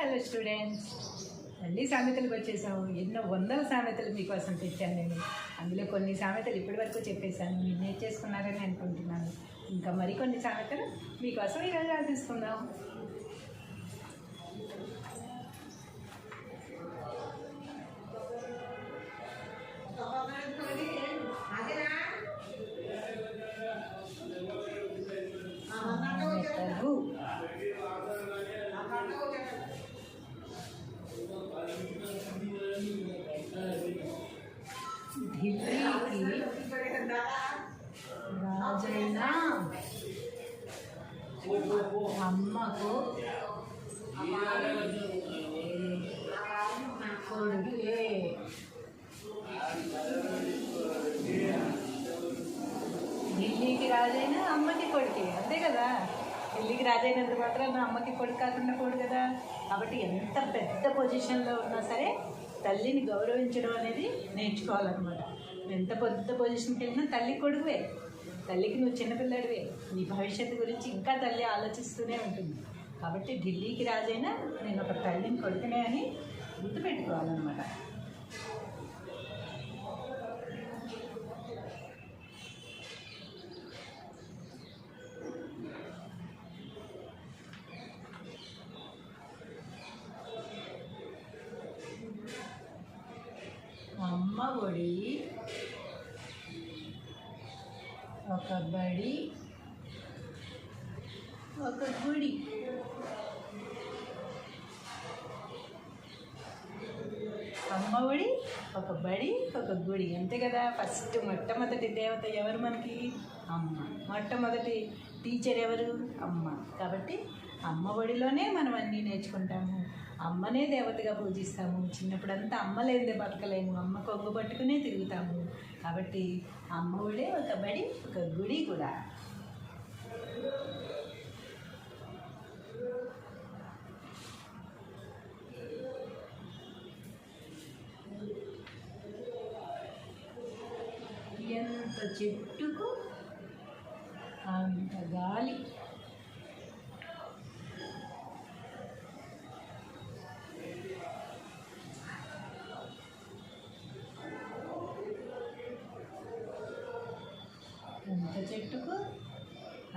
Hello students, మళ్ళీ సామెతలకు వచ్చేసాము. ఎన్నో వందల సామెతలు మీకోసం తెచ్చాను నేను. అందులో కొన్ని సామెతలు ఇప్పటి వరకు చెప్పేశాను, మీరు నేర్చేసుకున్నారని అనుకుంటున్నాను. ఇంకా మరికొన్ని సామెతలు మీకోసం ఈరోజు ఆలోచిస్తున్నాం. ఢిల్లీకి రాజైన అమ్మకు కొడుకే. ఢిల్లీకి రాజైన అమ్మకి కొడుకే, అంతే కదా. ఢిల్లీకి రాజైనంత మాత్రం అమ్మకి కొడుకు కాకుండా పోడు కదా. కాబట్టి ఎంత పెద్ద పొజిషన్లో ఉన్నా సరే తల్లిని గౌరవించడం అనేది నేర్చుకోవాలన్నమాట. ఎంత పెద్ద పొజిషన్కి వెళ్ళినా తల్లి కొడుకువే. తల్లికి నువ్వు చిన్నపిల్లడివే. నీ భవిష్యత్తు గురించి ఇంకా తల్లి ఆలోచిస్తూనే ఉంటుంది. కాబట్టి ఢిల్లీకి రాజైనా నేను ఒక తల్లిని కొడుకునే అని గుర్తుపెట్టుకోవాలన్నమాట. అమ్మ ఒడి ఒక బడి ఒక గుడి. అమ్మ ఒడి ఒక బడి ఒక గుడి, అంతే కదా. ఫస్ట్ మొట్టమొదటి దేవత ఎవరు మనకి? అమ్మ. మొట్టమొదటి టీచర్ ఎవరు? అమ్మ. కాబట్టి అమ్మ ఒడిలోనే మనం అన్నీ నేర్చుకుంటాము. అమ్మనే దేవతగా పూజిస్తాము. చిన్నప్పుడంతా అమ్మ లేనిదే బతకలేము, అమ్మ కొంగు పట్టుకునే తిరుగుతాము. కాబట్టి అమ్మ ఒడే ఒక బడి ఒక గుడి కూడా. ఎంత చెట్టుకు అంత గాలి. ఎంత చెట్టుకు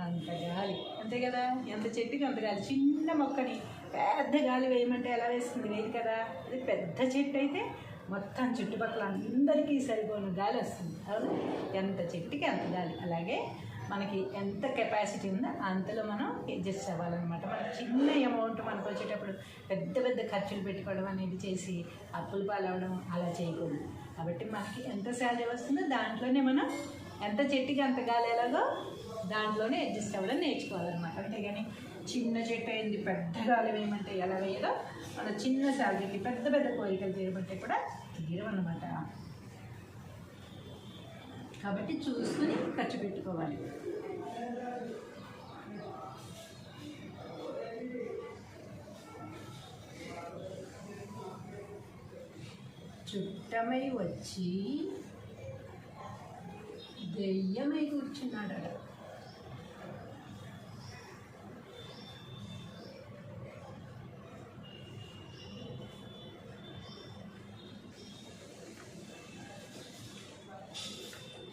అంత గాలి, అంతే కదా. ఎంత చెట్టుకు అంత గాలి. చిన్న మొక్కని పెద్ద గాలి వేయమంటే ఎలా వేస్తుంది? వేయదు కదా. అది పెద్ద చెట్టు అయితే మొత్తం చుట్టుపక్కల అందరికీ సరిపోయిన గాలి వస్తుంది. అవును, ఎంత చెట్టుకి అంత గాలి. అలాగే మనకి ఎంత కెపాసిటీ ఉందో అంతలో మనం అడ్జస్ట్ అవ్వాలన్నమాట. మనకి చిన్న అమౌంట్ మనకు వచ్చేటప్పుడు పెద్ద పెద్ద ఖర్చులు పెట్టుకోవడం అనేది చేసి అప్పులు పాలవడం అలా చేయకూడదు. కాబట్టి మనకి ఎంత శాలరీ వస్తుందో దాంట్లోనే మనం ఎంత చెట్టుకి అంత గాలి ఎలాగో దాంట్లోనే అడ్జస్ట్ అవ్వడం నేర్చుకోవాలన్నమాట. అంతేగాని చిన్న చెట్టు అయింది పెద్ద గాలి వేయమంటే ఎలా వేయదో, మన చిన్న శాలరీకి పెద్ద పెద్ద కోరికలు తీరమంటే కూడా తీరమన్నమాట. కాబట్టి చూసుకుని ఖర్చు పెట్టుకోవాలి. చుట్టమై వచ్చి దెయ్యమై కూర్చున్నాడట.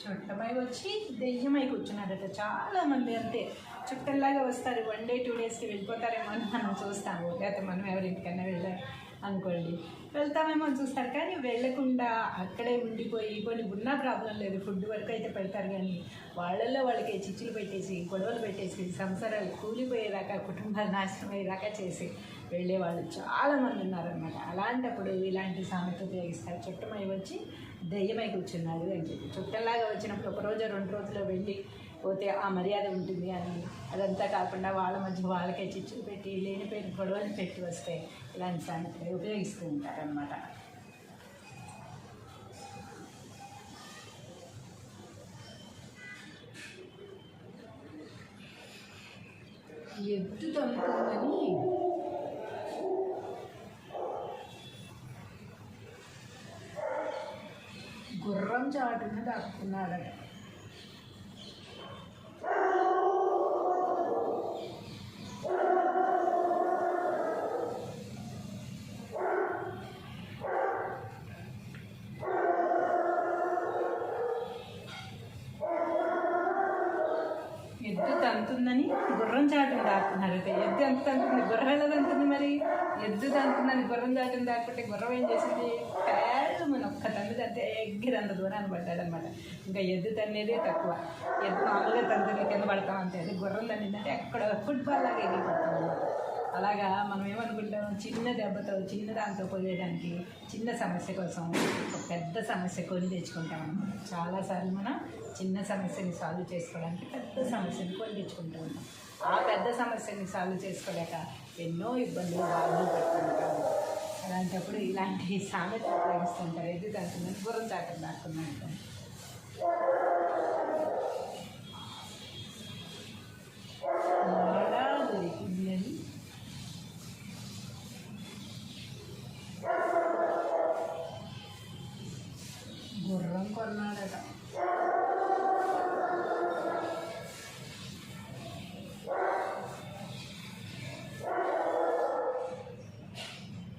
చుట్టమై వచ్చి దెయ్యమై కూర్చున్నాడట. చాలామంది అంతే చుట్టల్లాగా వస్తారు, 1 day 2 daysకి వెళ్ళిపోతారేమో అని మనం చూస్తాము. లేకపోతే మనం ఎవరింటికన్నా వెళ్ళాలి అనుకోండి, వెళ్తామేమో అని చూస్తారు. కానీ వెళ్ళకుండా అక్కడే ఉండిపోయి కొన్ని ఉన్నా ప్రాబ్లం లేదు, ఫుడ్ వరకు అయితే పెడతారు. కానీ వాళ్ళల్లో వాళ్ళకి చిచ్చులు పెట్టేసి గొడవలు పెట్టేసి సంసారాలు కూలిపోయేదాకా కుటుంబాలు నాశనం అయ్యేదాకా చేసి వెళ్ళేవాళ్ళు చాలామంది ఉన్నారనమాట. అలాంటప్పుడు ఇలాంటి సామెత ఉపయోగిస్తారు. చుట్టమై వచ్చి దెయ్యమై కూర్చున్నాడు అని చెప్పి. చుట్టంలాగా వచ్చినప్పుడు 1 రోజు 2 రోజుల్లో వెళ్ళి పోతే ఆ మర్యాద ఉంటుంది అని, అదంతా కాకుండా వాళ్ళ మధ్య వాళ్ళకే చిచ్చులు పెట్టి లేనిపోయిన గొడవలు పెట్టి వస్తే ఇలాంటి సామెతలు ఉపయోగిస్తూ ఉంటారనమాట. ఎద్దు తమ్ముతుందని గుర్రం చాటున దాక్కున్నాడట. దాక్కున్నారట. ఎద్దు ఎంత అంటుంది, గుర్రం ఎలా అంటుంది మరి? ఎద్దు దాక్కున్నది, గుర్రం దాక్కుంటే గుర్రం ఏం చేసింది? మన ఒక్క తండ్రి తంటే ఎగ్గిరంత దూరాన్ని పడ్డాడనమాట. ఇంకా ఎద్దు తన్నేదే తక్కువ. ఎద్దు మామూలుగా తండ్రి కింద పడతాం అంతే, అది గుర్రం తన్నిందంటే ఎక్కడ ఫుట్బాల్ లాగా ఎగిరి పడతాం అనమాట. అలాగా మనం ఏమనుకుంటాం, చిన్న దెబ్బతో చిన్న దాంతో పోయేదానికి చిన్న సమస్య కోసం ఒక పెద్ద సమస్య కొని తెచ్చుకుంటాం అనమాట. చాలాసార్లు మనం చిన్న సమస్యని సాల్వ్ చేసుకోవడానికి పెద్ద సమస్యని కొని తెచ్చుకుంటూ ఉంటాం. ఆ పెద్ద సమస్యని సాల్వ్ చేసుకోలేక ఎన్నో ఇబ్బందులు బాధలు పడుతుంటాము. అలాంటప్పుడు ఇలాంటి సామెత ఉపయోగిస్తుంటారు. ఎద్దు దాక్కున్నాను, గుర్రం దాక్కున్నాను. దొరికింది అని గుర్రం కొన్నాడట.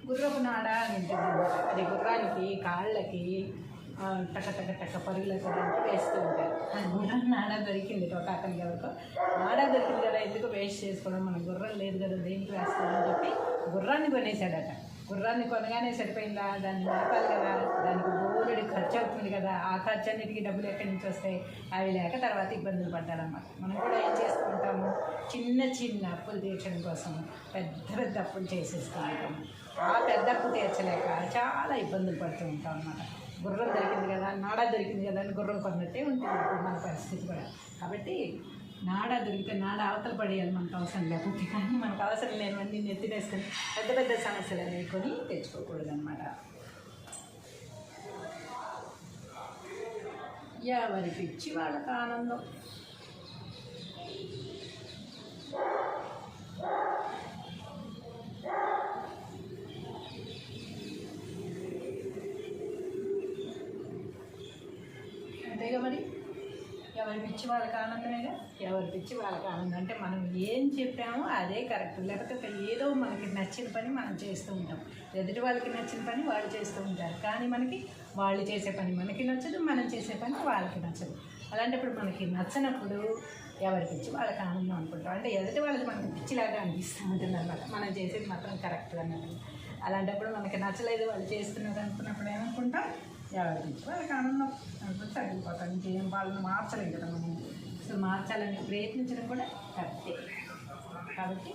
గుర్రపు నాడ అని ఉంటుంది. అది గుర్రానికి కాళ్ళకి టక పరుగులకి వేస్తూ ఉంటారు. అది గుర్రం నాడ దొరికింది ఒక అతనికి ఎవరికో. నాడ దొరికింది కదా, ఎందుకు వేస్ట్ చేసుకోవడం, మన గుర్రం లేదు కదా, దేనికి వేస్తామని చెప్పి గుర్రాన్ని కొనేసాడట. గుర్రాన్ని కొనగానే సరిపోయిందా, దాన్ని నడపాలి కదా, దానికి బోలెడు ఖర్చు అవుతుంది కదా, ఆ ఖర్చు అన్నిటికీ డబ్బులు ఎక్కడి నుంచి వస్తాయి? అవి లేక తర్వాత ఇబ్బందులు పడ్డారన్నమాట. మనం కూడా ఏం చేస్తూ ఉంటాము, చిన్న అప్పులు తీర్చడం కోసం పెద్ద అప్పులు చేసేస్తూ ఉంటాము. ఆ పెద్ద అప్పు తీర్చలేక చాలా ఇబ్బందులు పడుతూ ఉంటాం అన్నమాట. గుర్రం దొరికింది కదా, నాడ దొరికింది కదా అని గుర్రం కొన్నట్టే ఉంటుంది ఇప్పుడు మన పరిస్థితి కూడా. కాబట్టి నాడ దొరికితే నాడ అవతల పడేయాలి మనకు అవసరం లేకపోతే, కానీ మనకు అవసరం లేనివన్నీ నెత్తినేసుకొని పెద్ద సమస్యలు అనేవి కొని తెచ్చుకోకూడదు అనమాట. ఎవరి పిచ్చి వాళ్ళకి ఆనందం. అంతేగా మరి, ఎవరి పిచ్చి వాళ్ళకి ఆనందమేగా. ఎవరి పిచ్చి వాళ్ళకి ఆనందం అంటే మనం ఏం చెప్పామో అదే కరెక్ట్. లేకపోతే ఏదో మనకి నచ్చిన పని మనం చేస్తూ ఉంటాం, ఎదుటి వాళ్ళకి నచ్చిన పని వాళ్ళు చేస్తూ ఉంటారు. కానీ మనకి వాళ్ళు చేసే పని మనకి నచ్చదు, మనం చేసే పని వాళ్ళకి నచ్చదు. అలాంటప్పుడు మనకి నచ్చినప్పుడు ఎవరి పిచ్చి వాళ్ళకి ఆనందం అనుకుంటాం. అంటే ఎదుటి వాళ్ళకి మనకి పిచ్చిలాగా అనిపిస్తూ ఉంటుంది అనమాట, మనం చేసేది మాత్రం కరెక్ట్ అన్నట్టు. అలాంటప్పుడు మనకి నచ్చలేదు వాళ్ళు చేస్తున్నారు అనుకున్నప్పుడు ఏమనుకుంటాం, ఎవరి పిచ్చి వాళ్ళకి ఆనందం అనుకుంటే తగ్గిపోతాం. ఇంకేం వాళ్ళని మార్చలేం కదా మనం. అసలు మార్చాలని ప్రయత్నించడం కూడా కరెక్టే. కాబట్టి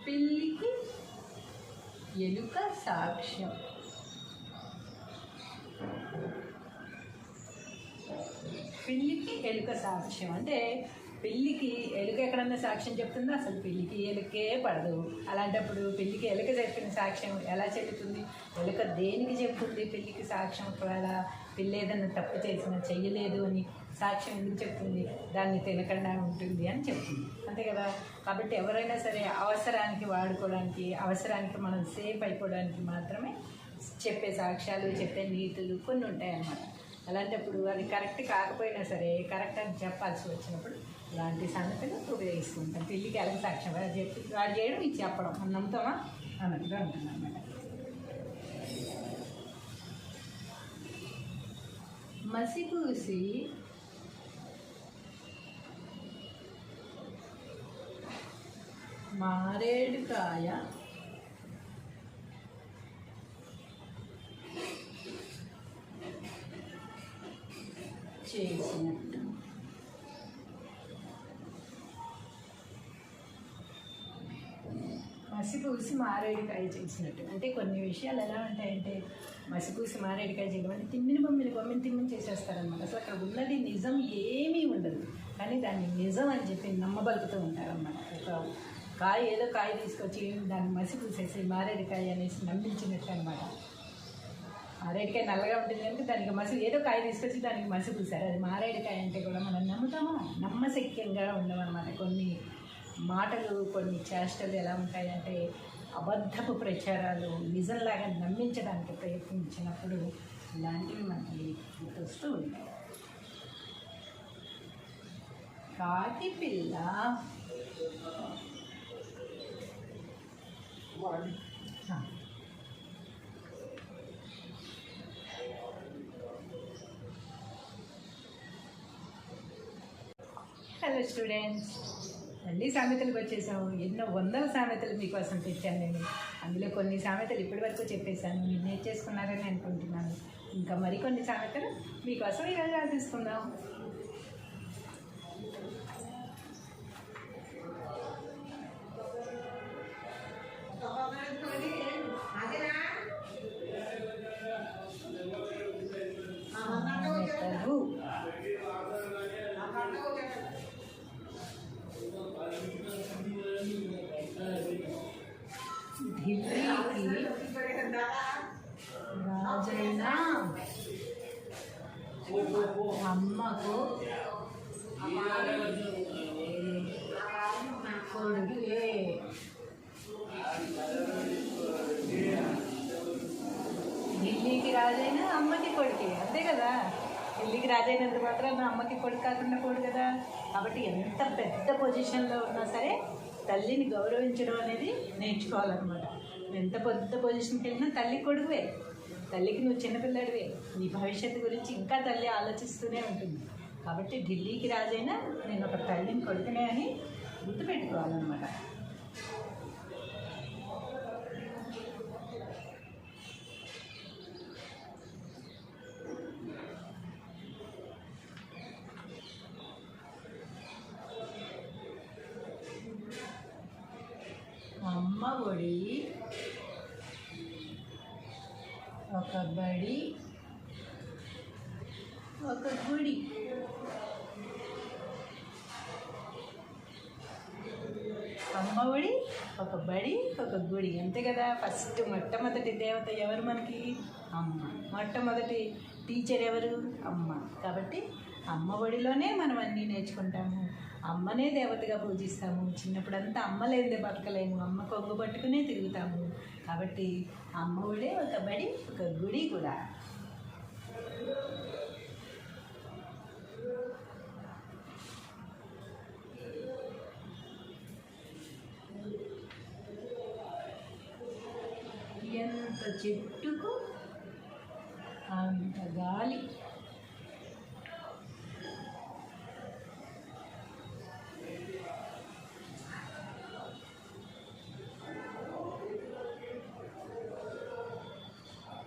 పిల్లికి ఎలుక సాక్ష్యం. పిల్లికి ఎలుక సాక్ష్యం అంటే, పిల్లికి ఎలుక ఎక్కడన్నా సాక్ష్యం చెప్తుందో? అసలు పిల్లికి ఎలుకే పడదు. అలాంటప్పుడు పిల్లికి ఎలుక చెప్పిన సాక్ష్యం ఎలా చెల్లుతుంది? ఎలుక దేనికి చెప్తుంది పిల్లికి సాక్ష్యం? ఒకవేళ పిల్లి ఏదన్నా తప్పు చేసినా చెయ్యలేదు అని సాక్ష్యం ఎందుకు చెప్తుంది? దాన్ని తినకుండా ఉంటుంది అని చెప్తుంది, అంతే కదా. కాబట్టి ఎవరైనా సరే అవసరానికి వాడుకోవడానికి, అవసరానికి మనం సేఫ్ అయిపోవడానికి మాత్రమే చెప్పే సాక్ష్యాలు, చెప్పే నీతులు కొన్ని ఉంటాయన్నమాట. అలాంటప్పుడు అది కరెక్ట్ కాకపోయినా సరే కరెక్ట్ అని చెప్పాల్సి వచ్చినప్పుడు ఇలాంటి సంగతులు ఉపయోగిస్తుంటాం. పిల్లికి ఎలా సాక్ష్యం వాడు చేయడం, ఇది చెప్పడం మనం నమ్ముతామా అన్నట్టుగా ఉంటుంది అన్నమాట. మసిపూసి మారేడుకాయ చేసినట్టు. మసిపూసి మారేడుకాయ చేసినట్టు అంటే కొన్ని విషయాలు ఎలా ఉంటాయంటే, మసిపూసి మారేడుకాయ చేయడం అంటే తిమ్మిని చేసేస్తారనమాట. అసలు అక్కడ ఉన్నది నిజం ఏమీ ఉండదు, కానీ దాన్ని నిజం అని చెప్పి నమ్మబలుకుతూ ఉంటారనమాట. ఒక ఏదో కాయ తీసుకొచ్చి దాన్ని మసిపూసేసి మారేడుకాయ అనేసి నమ్మించినట్టు అనమాట. మారేడుకాయ నల్లగా ఉంటుంది కనుక దానికి ఏదో కాయ తీసుకొచ్చి దానికి మసిపూసారు, అది మారేడుకాయ అంటే కూడా మనం నమ్ముతామా? నమ్మశక్యంగా ఉండమన్నమాట. కొన్ని మాటలు, కొన్ని చేష్టలు ఎలా ఉంటాయంటే అబద్ధపు ప్రచారాలు నిజంలాగా నమ్మించడానికి ప్రయత్నించినప్పుడు ఇలాంటివి మనకి గుర్తొస్తూ ఉంటాయి. కాకి పిల్ల హలో స్టూడెంట్స్, మళ్ళీ సామెతలకు వచ్చేసాము. ఎన్నో వందల సామెతలు మీకోసం తెచ్చాను నేను. అందులో కొన్ని సామెతలు ఇప్పటి వరకు చెప్పేశాను, మీరు నేర్చేసుకున్నారని అనుకుంటున్నాను. ఇంకా మరికొన్ని సామెతలు మీకోసం ఈరోజు తీసుకుందాం. ఢిల్లీకి రాజైన అమ్మకు కొడుకే. ఢిల్లీకి రాజైన అమ్మకి కొడుకే, అంతే కదా. ఢిల్లీకి రాజైనంత మాత్రం అమ్మకి కొడుకు కాకుండా పోడు కదా. కాబట్టి ఎంత పెద్ద పొజిషన్లో ఉన్నా సరే తల్లిని గౌరవించడం అనేది నేర్చుకోవాలన్నమాట. ఎంత పెద్ద పొజిషన్కి వెళ్ళినా తల్లి కొడుకువే. తల్లికి నువ్వు చిన్నపిల్లడివే. నీ భవిష్యత్తు గురించి ఇంకా తల్లి ఆలోచిస్తూనే ఉంటుంది. కాబట్టి ఢిల్లీకి రాజైనా నేను ఒక తల్లిని కొడుకునే అని గుర్తుపెట్టుకోవాలన్నమాట. అమ్మ ఒడి ఒక బడి ఒక గుడి. అమ్మ ఒడి ఒక బడి ఒక గుడి, అంతే కదా. ఫస్ట్ మొట్టమొదటి దేవత ఎవరు మనకి? అమ్మ. మొట్టమొదటి టీచర్ ఎవరు? అమ్మ. కాబట్టి అమ్మ ఒడిలోనే మనం అన్నీ నేర్చుకుంటాము. అమ్మనే దేవతగా పూజిస్తాము. చిన్నప్పుడంతా అమ్మ లేదే బతకలేము, అమ్మ కొంగు పట్టుకునే తిరుగుతాము. కాబట్టి అమ్మ ఒడే ఒక బడి ఒక గుడి కూడా. ఎంత చెట్టుకు అంత గాలి.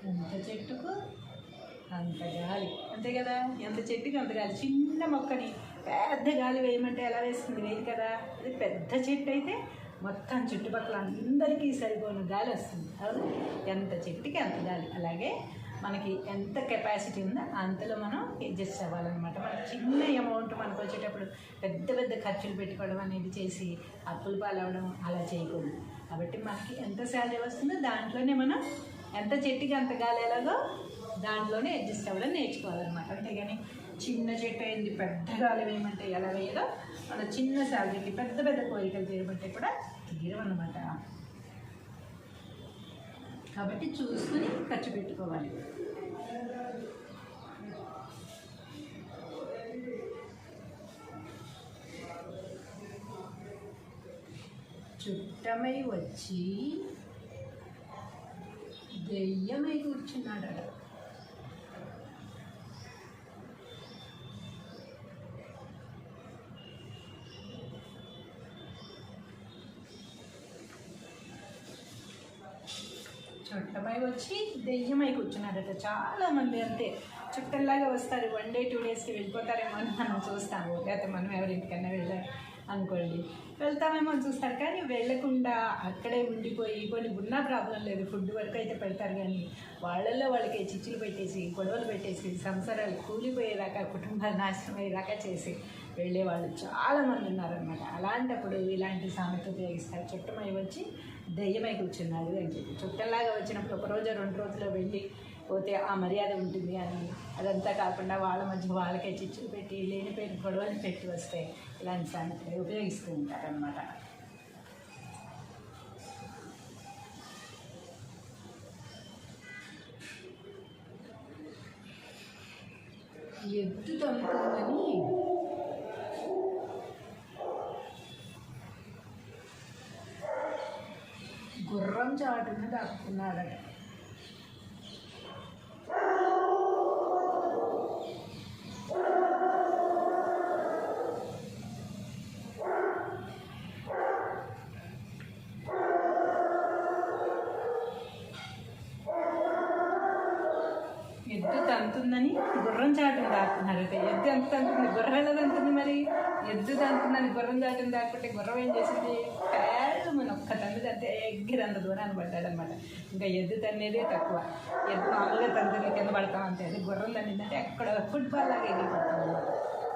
ఎంత చెట్టుకు అంత గాలి, అంతే కదా. ఎంత చెట్టుకి అంత గాలి. చిన్న మొక్కని పెద్ద గాలి వేయమంటే ఎలా వేస్తుంది? వేయదు కదా. అది పెద్ద చెట్టు అయితే మొత్తం చుట్టుపక్కల అందరికీ సరిపోయిన గాలి వస్తుంది. అవును, ఎంత చెట్టుకి అంత గాలి. అలాగే మనకి ఎంత కెపాసిటీ ఉందో అంతలో మనం అడ్జస్ట్ అవ్వాలన్నమాట. మనకి చిన్న అమౌంట్ మనకు వచ్చేటప్పుడు పెద్ద పెద్ద ఖర్చులు పెట్టుకోవడం అనేది చేసి అప్పులు పాలవడం అలా చేయకూడదు. కాబట్టి మనకి ఎంత శాలరీ వస్తుందో దాంట్లోనే మనం ఎంత చెట్టుకి అంత గాలి ఎలాగో దాంట్లోనే అడ్జస్ట్ అవ్వడం నేర్చుకోవాలన్నమాట. అంతేగాని చిన్న చెట్టు అయింది పెద్ద గాలి వేయమంటే ఎలా వేయదో, మన చిన్న శాలరీకి పెద్ద పెద్ద కోరికలు తీరమంటే కూడా తీరమన్నమాట. కాబట్టి చూసుకుని ఖర్చు పెట్టుకోవాలి. చుట్టమై వచ్చి దెయ్యమై కూర్చున్నాడట. చుట్టమై వచ్చి దెయ్యమై కూర్చున్నాడట. చాలామంది అంతే చుట్టల్లాగా వస్తారు, 1 day 2 daysకి వెళ్ళిపోతారేమో అని మనం చూస్తాము. లేకపోతే మనం ఎవరింటికన్నా వెళ్ళాలి అనుకోండి, వెళ్తామేమో అని చూస్తారు. కానీ వెళ్ళకుండా అక్కడే ఉండిపోయి కొన్ని ఉన్నా ప్రాబ్లం లేదు, ఫుడ్ వరకు అయితే పెడతారు. కానీ వాళ్ళల్లో వాళ్ళకి చిచ్చులు పెట్టేసి గొడవలు పెట్టేసి సంసారాలు కూలిపోయేదాకా కుటుంబాలు నాశనం అయ్యేదాకా చేసి వెళ్ళేవాళ్ళు చాలామంది ఉన్నారనమాట. అలాంటప్పుడు ఇలాంటి సామెత ఉపయోగిస్తారు. చుట్టమై వచ్చి దెయ్యమై కూర్చున్నాడు అని చెప్పి. చుట్టంలాగా వచ్చినప్పుడు 1 రోజు 2 రోజుల్లో వెళ్ళి పోతే ఆ మర్యాద ఉంటుంది అని, అదంతా కాకుండా వాళ్ళ మధ్య వాళ్ళకే చిచ్చులు పెట్టి లేనిపోయిన గొడవలు పెట్టి వస్తే ఇలాంటి సామెతలు ఉపయోగిస్తూ ఉంటారనమాట. ఎద్దు తొలుతుందని గుర్రం ఉన్నాడట. ఎద్దు తంతుందని గుర్రం చాటును దాక్కున్నారట. ఎద్దు ఎంత తంతుంది, గుర్రం ఎలా తంతుంది మరి? ఎద్దు తంతుందని గుర్రం చాటును దాక్కుంటే గుర్రం ఏం చేసింది? మన ఒక్క తండ్రి తంతే ఎగ్గిరంత దూరాన్ని పడ్డాడనమాట. ఇంకా ఎద్దు తన్నేదే తక్కువ. ఎద్దు మామూలుగా తండ్రి కింద పడతాం అంతే. అది గుర్రం తన్నిందంటే అక్కడ ఫుట్బాల్ లాగా ఎగిరిపడతాం అనమాట.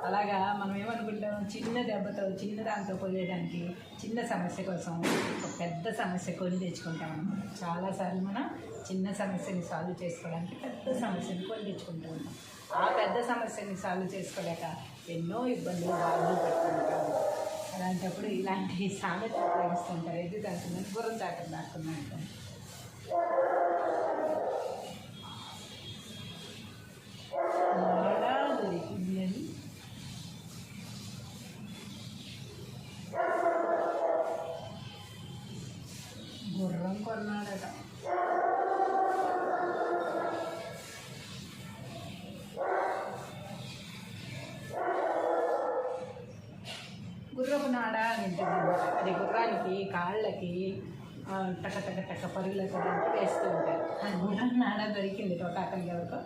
అలాగా మనం ఏమనుకుంటాం, చిన్న దెబ్బతో చిన్న దాంతో పోయేదానికి చిన్న సమస్య కోసం ఒక పెద్ద సమస్య కొని తెచ్చుకుంటాం అనమాట. చాలాసార్లు మనం చిన్న సమస్యని సాల్వ్ చేసుకోవడానికి పెద్ద సమస్యని కొని తెచ్చుకుంటూ ఉంటాం. ఆ పెద్ద సమస్యని సాల్వ్ చేసుకోలేక ఎన్నో ఇబ్బందులు బాధలు పెట్టుకుంటాము. అలాంటప్పుడు ఇలాంటి సామెత ఉపయోగిస్తుంటారు. ఎద్దు తంతుందని గుర్రం చాటును దాక్కున్నా అంటాం. నాడా దొరికింది అని గుర్రం కొన్నాడట. గుర్రపు నాడ అని ఉంటుంది. అది గుర్రానికి కాళ్ళకి టక టక టక పరుగులకు వేస్తూ ఉంటారు. అది గుర్రం నాడ దొరికింది ఒక అతనికి ఎవరికో.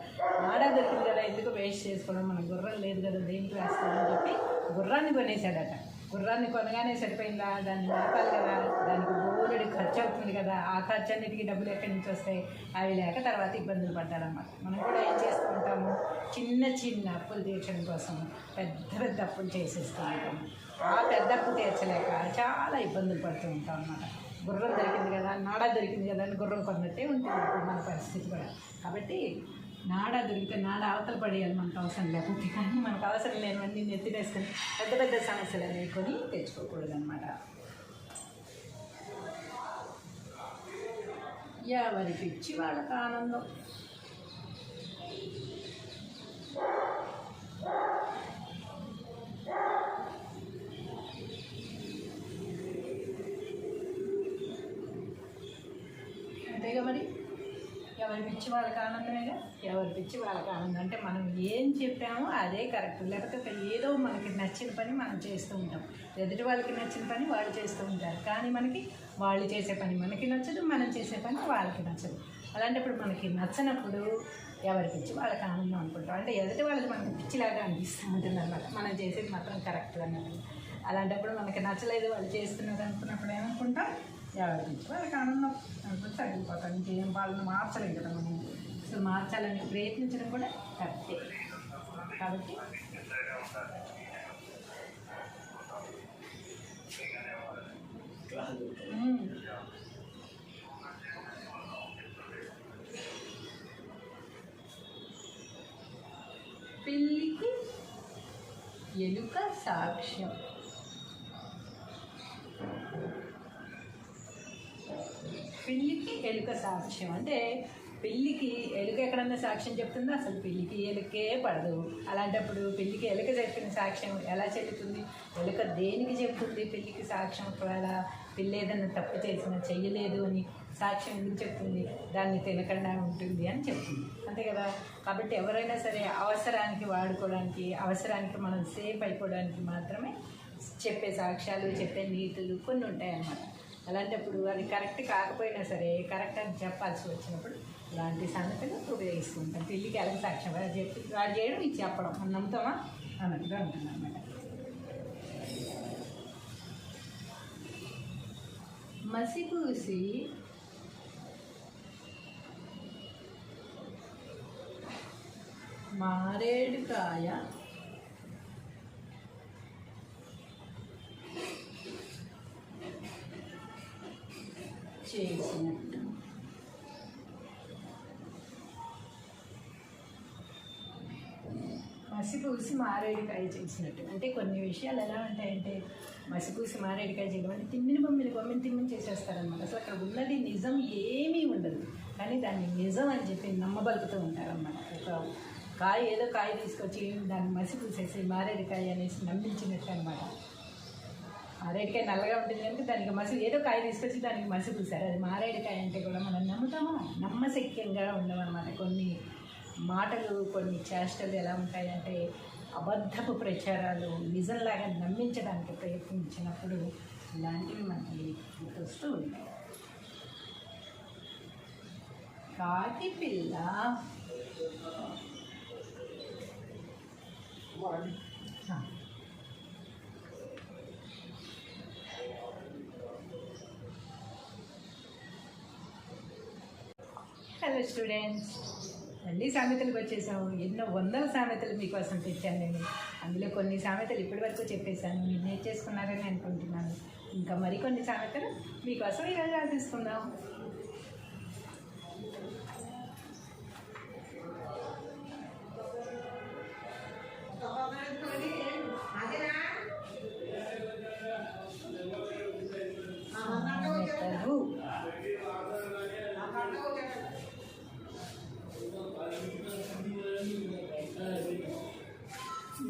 నాడ దొరికింది కదా, ఎందుకు వేస్ట్ చేసుకోవడం, మన గుర్రం లేదు కదా దేనికి వేస్తామని చెప్పి గుర్రాన్ని కొనేసాడట. గుర్రాన్ని కొనగానే సరిపోయిందా, దాన్ని నడపాలి కదా, దానికి బోలెడు ఖర్చు అవుతుంది కదా. ఆ ఖర్చు అన్నిటికీ డబ్బులు ఎక్కడి నుంచి వస్తాయి? అవి లేక తర్వాత ఇబ్బందులు పడ్డారన్నమాట. మనం కూడా ఏం చేస్తూ ఉంటాము, చిన్న చిన్న అప్పులు తీర్చడం కోసం పెద్ద పెద్ద అప్పులు చేసేస్తూ ఉంటాము. ఆ పెద్ద అప్పు తీర్చలేక చాలా ఇబ్బందులు పడుతూ ఉంటాం అన్నమాట. గుర్రం దొరికింది కదా, నాడ దొరికింది కదా అని గుర్రం కొన్నట్టే ఉంటుంది ఇప్పుడు మన పరిస్థితి కూడా. కాబట్టి నాడ దొరికితే నాడ అవతల పడేయాలి మనకు అవసరం లేకపోతే. కానీ మనకు అవసరం లేనివన్నీ నెత్తినేసుకొని పెద్ద పెద్ద సమస్యలు అనేవి కొని తెచ్చుకోకూడదు అనమాట. ఎవరి పిచ్చి వాళ్ళకి ఆనందం. అంతేగా మరి, ఎవరి పిచ్చి వాళ్ళకి ఆనందమేగా. ఎవరి పిచ్చి వాళ్ళకి ఆనందం అంటే మనం ఏం చెప్పామో అదే కరెక్ట్. లేకపోతే ఏదో మనకి నచ్చిన పని మనం చేస్తూ ఉంటాం. ఎదుటి వాళ్ళకి నచ్చిన పని వాళ్ళు చేస్తూ ఉంటారు. కానీ మనకి వాళ్ళు చేసే పని మనకి నచ్చదు, మనం చేసే పని వాళ్ళకి నచ్చదు. అలాంటప్పుడు మనకి నచ్చనప్పుడు ఎవరి పిచ్చి వాళ్ళకి ఆనందం అనుకుంటాం. అంటే ఎదుటి వాళ్ళకి మనకి పిచ్చిలాగా అనిపిస్తూ ఉంటుంది అనమాట. మనం చేసేది మాత్రం కరెక్ట్ అన్నట్టు. అలాంటప్పుడు మనకి నచ్చలేదు వాళ్ళు చేస్తున్నది అనుకున్నప్పుడు ఏమనుకుంటాం, ఎవరి పిచ్చి వాళ్ళకి ఆనందం అనుకుంటే తగ్గిపోతాం. ఇంకేం వాళ్ళని మార్చలేం కదా మనం. అసలు మార్చాలని ప్రయత్నించడం కూడా కరెక్టే. కాబట్టి పిల్లికి ఎలుక సాక్ష్యం. పిల్లికి ఎలుక సాక్ష్యం అంటే పిల్లికి ఎలుక ఎక్కడన్నా సాక్ష్యం చెప్తుందో అసలు పిల్లికి ఎలుకే పడదు. అలాంటప్పుడు పిల్లికి ఎలుక చెప్పిన సాక్ష్యం ఎలా చెల్లుతుంది? ఎలుక దేనికి చెప్తుంది పిల్లికి సాక్ష్యం? ఒకవేళ పిల్లి ఏదన్నా తప్పు చేసినా చెయ్యలేదు అని సాక్ష్యం ఎందుకు చెప్తుంది? దాన్ని తినకుండా ఉంటుంది అని చెప్తుంది, అంతే కదా. కాబట్టి ఎవరైనా సరే అవసరానికి వాడుకోవడానికి, అవసరానికి మనం సేఫ్ అయిపోవడానికి మాత్రమే చెప్పే సాక్ష్యాలు, చెప్పే నీతులు కొన్ని ఉంటాయన్నమాట. అలాంటప్పుడు అది కరెక్ట్ కాకపోయినా సరే కరెక్ట్ అని చెప్పాల్సి వచ్చినప్పుడు ఇలాంటి సంగతులు ఉపయోగిస్తుంటాం. పిల్లికి ఎలా సాక్ష్యం వాడు చెప్పి వాడు చేయడం ఇది చెప్పడం మనం నమ్ముతామా అన్నట్టుగా ఉంటుంది అన్నమాట. మసిపూసి మారేడుకాయ చేసినట్టు. మసిపూసి మారేడుకాయ చేసినట్టు అంటే కొన్ని విషయాలు ఎలా ఉంటాయంటే, మసిపూసి మారేడుకాయ చేయడం అంటే తిమ్మిని బొమ్మిని చేసేస్తారనమాట. అసలు అక్కడ ఉన్నది నిజం ఏమీ ఉండదు, కానీ దాన్ని నిజం అని చెప్పి నమ్మబలుకుతూ ఉంటారనమాట. ఒక కాయ ఏదో కాయ తీసుకొచ్చి దాన్ని మసిపూసేసి మారేడుకాయ అనేసి నమ్మించినట్టు అనమాట. మారేడుకాయ నల్లగా ఉంటుంది కనుక దానికి మసి ఏదో కాయ తీసుకొచ్చి దానికి మసి పూసారు. అది మారేడుకాయ అంటే కూడా మనం నమ్ముతామా? నమ్మశక్యంగా ఉండమన్నమాట. కొన్ని మాటలు కొన్ని చేష్టలు ఎలా ఉంటాయంటే అబద్ధపు ప్రచారాలు నిజంలాగా నమ్మించడానికి ప్రయత్నించినప్పుడు ఇలాంటివి మనకి గుర్తొస్తూ ఉంటాయి. కాకి పిల్ల హలో స్టూడెంట్స్, మళ్ళీ సామెతలకు వచ్చేసాము. ఎన్నో వందల సామెతలు మీకోసం తెచ్చాను నేను. అందులో కొన్ని సామెతలు ఇప్పటి వరకు చెప్పేశాను, మీరు నేర్చేసుకున్నారని అనుకుంటున్నాను. ఇంకా మరికొన్ని సామెతలు మీకోసం ఈరోజు ఆలోచిస్తున్నాం. ఢిల్లీకి రాజైన అమ్మకు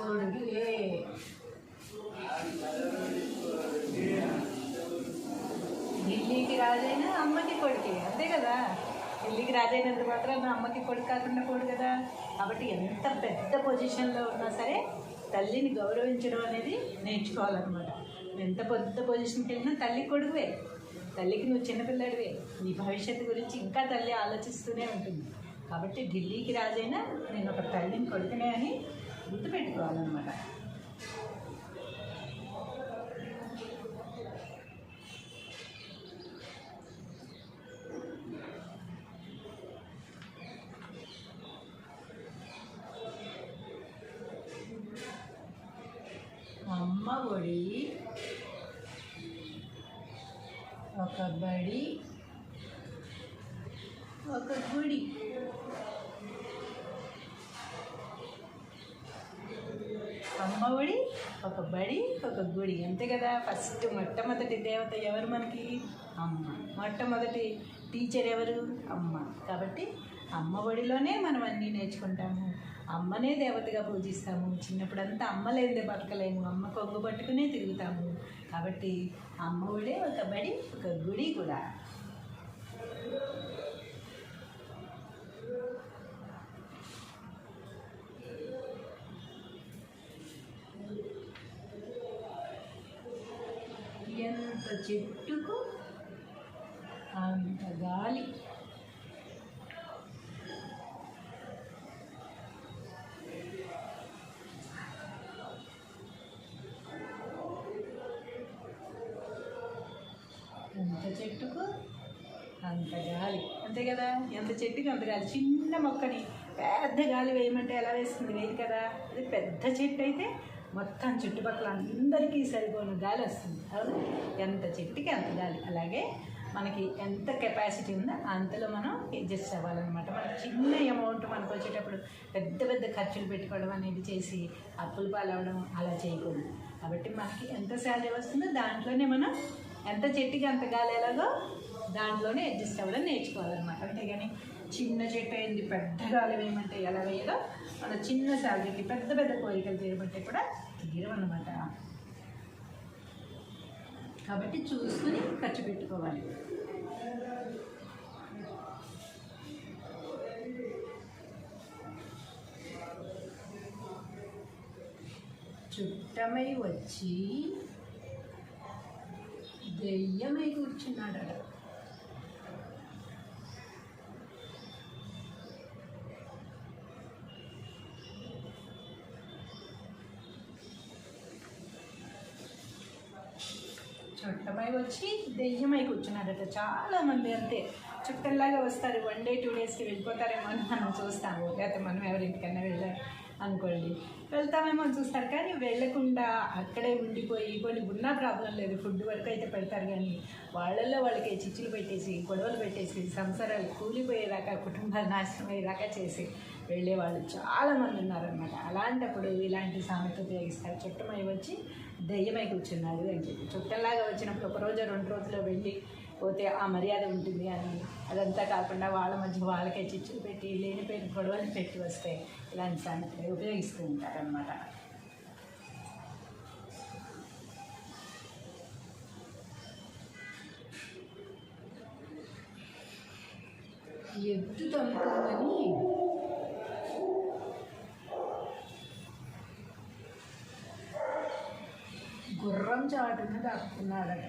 కొడుకే. ఢిల్లీకి రాజైన అమ్మకి కొడుకే, అంతే కదా. ఢిల్లీకి రాజైనంత మాత్రం అమ్మకి కొడుకు కాకుండా పోడు కదా. కాబట్టి ఎంత పెద్ద పొజిషన్లో ఉన్నా సరే తల్లిని గౌరవించడం అనేది నేర్చుకోవాలన్నమాట. ఎంత పెద్ద పొజిషన్కి వెళ్ళినా తల్లి కొడుకువే. తల్లికి నువ్వు చిన్నపిల్లడివే. నీ భవిష్యత్తు గురించి ఇంకా తల్లి ఆలోచిస్తూనే ఉంటుంది. కాబట్టి ఢిల్లీకి రాజైనా నేను ఒక తల్లిని కొడుకునే అని గుర్తుపెట్టుకోవాలన్నమాట. అమ్మ ఒడి ఒక బడి ఒక గుడి. అమ్మ ఒడి ఒక బడి ఒక గుడి, అంతే కదా. ఫస్ట్ మొట్టమొదటి దేవత ఎవరు మనకి? అమ్మ. మొట్టమొదటి టీచర్ ఎవరు? అమ్మ. కాబట్టి అమ్మ ఒడిలోనే మనం అన్నీ నేర్చుకుంటాము. అమ్మనే దేవతగా పూజిస్తాము. చిన్నప్పుడంతా అమ్మ లేదే బతకలేము, అమ్మ కొంగు పట్టుకునే తిరుగుతాము. కాబట్టి అమ్మ ఒడే ఒక బడి ఒక గుడి కూడా. ఎంత చెట్టుకు అంత గాలి. ఎంత చెట్టుకు అంత గాలి, అంతే కదా. ఎంత చెట్టుకు అంత గాలి. చిన్న మొక్కని పెద్ద గాలి వేయమంటే ఎలా వేస్తుంది? వేయదు కదా. అది పెద్ద చెట్టు అయితే మొత్తం చుట్టుపక్కల అందరికీ సరిపోయిన గాలి వస్తుంది. అవును, ఎంత చెట్టుకి అంత గాలి. అలాగే మనకి ఎంత కెపాసిటీ ఉందో అంతలో మనం అడ్జస్ట్ అవ్వాలన్నమాట. మనకి చిన్న అమౌంట్ మనకు వచ్చేటప్పుడు పెద్ద పెద్ద ఖర్చులు పెట్టుకోవడం అనేది చేసి అప్పులు పాలవడం అలా చేయకూడదు. కాబట్టి మనకి ఎంత శాలరీ వస్తుందో దాంట్లోనే మనం ఎంత చెట్టుకి అంత గాలి ఎలాగో దాంట్లోనే అడ్జస్ట్ అవ్వడం నేర్చుకోవాలన్నమాట. అంతేగాని చిన్న చెట్టు అయింది పెద్ద గాలి వేయమంటే ఎలా వేయదో, మన చిన్న శాలరీకి పెద్ద పెద్ద కోరికలు తీయమంటే కూడా తీరమన్నమాట. కాబట్టి చూసుకుని ఖర్చు పెట్టుకోవాలి. చుట్టమై వచ్చి దెయ్యమై కూర్చున్నాడట. చుట్టమై వచ్చి దెయ్యమై కూర్చున్నాడట. చాలామంది అంతే చుట్టంలాగా వస్తారు, 1 day 2 daysకి వెళ్ళిపోతారేమో అని మనం చూస్తాము. లేకపోతే మనం ఎవరింటికన్నా వెళ్ళాలి అనుకోండి, వెళ్తామేమో అని చూస్తారు. కానీ వెళ్ళకుండా అక్కడే ఉండిపోయి కొన్ని ఉన్నా ప్రాబ్లం లేదు, ఫుడ్ వరకు అయితే పెడతారు. కానీ వాళ్ళల్లో వాళ్ళకి చిచ్చులు పెట్టేసి గొడవలు పెట్టేసి సంసారాలు కూలిపోయేదాకా కుటుంబాలు నాశనం అయ్యేదాకా చేసి వెళ్ళేవాళ్ళు చాలామంది ఉన్నారనమాట. అలాంటప్పుడు ఇలాంటి సామెత ఉపయోగిస్తారు. చుట్టమై వచ్చి దెయ్యమై కూర్చున్నాడు అని చెప్పి. చుట్టంలాగా వచ్చినప్పుడు 1 రోజు 2 రోజుల్లో వెళ్ళి పోతే ఆ మర్యాద ఉంటుంది అని. అదంతా కాకుండా వాళ్ళ మధ్య వాళ్ళకే చిచ్చులు పెట్టి లేనిపోయిన గొడవలు పెట్టి వస్తే ఇలాంటి సామెతలు ఉపయోగిస్తూ ఉంటారనమాట. ఎద్దు తమ్ముతుందని గుర్రం చాటున దాక్కున్నాడట.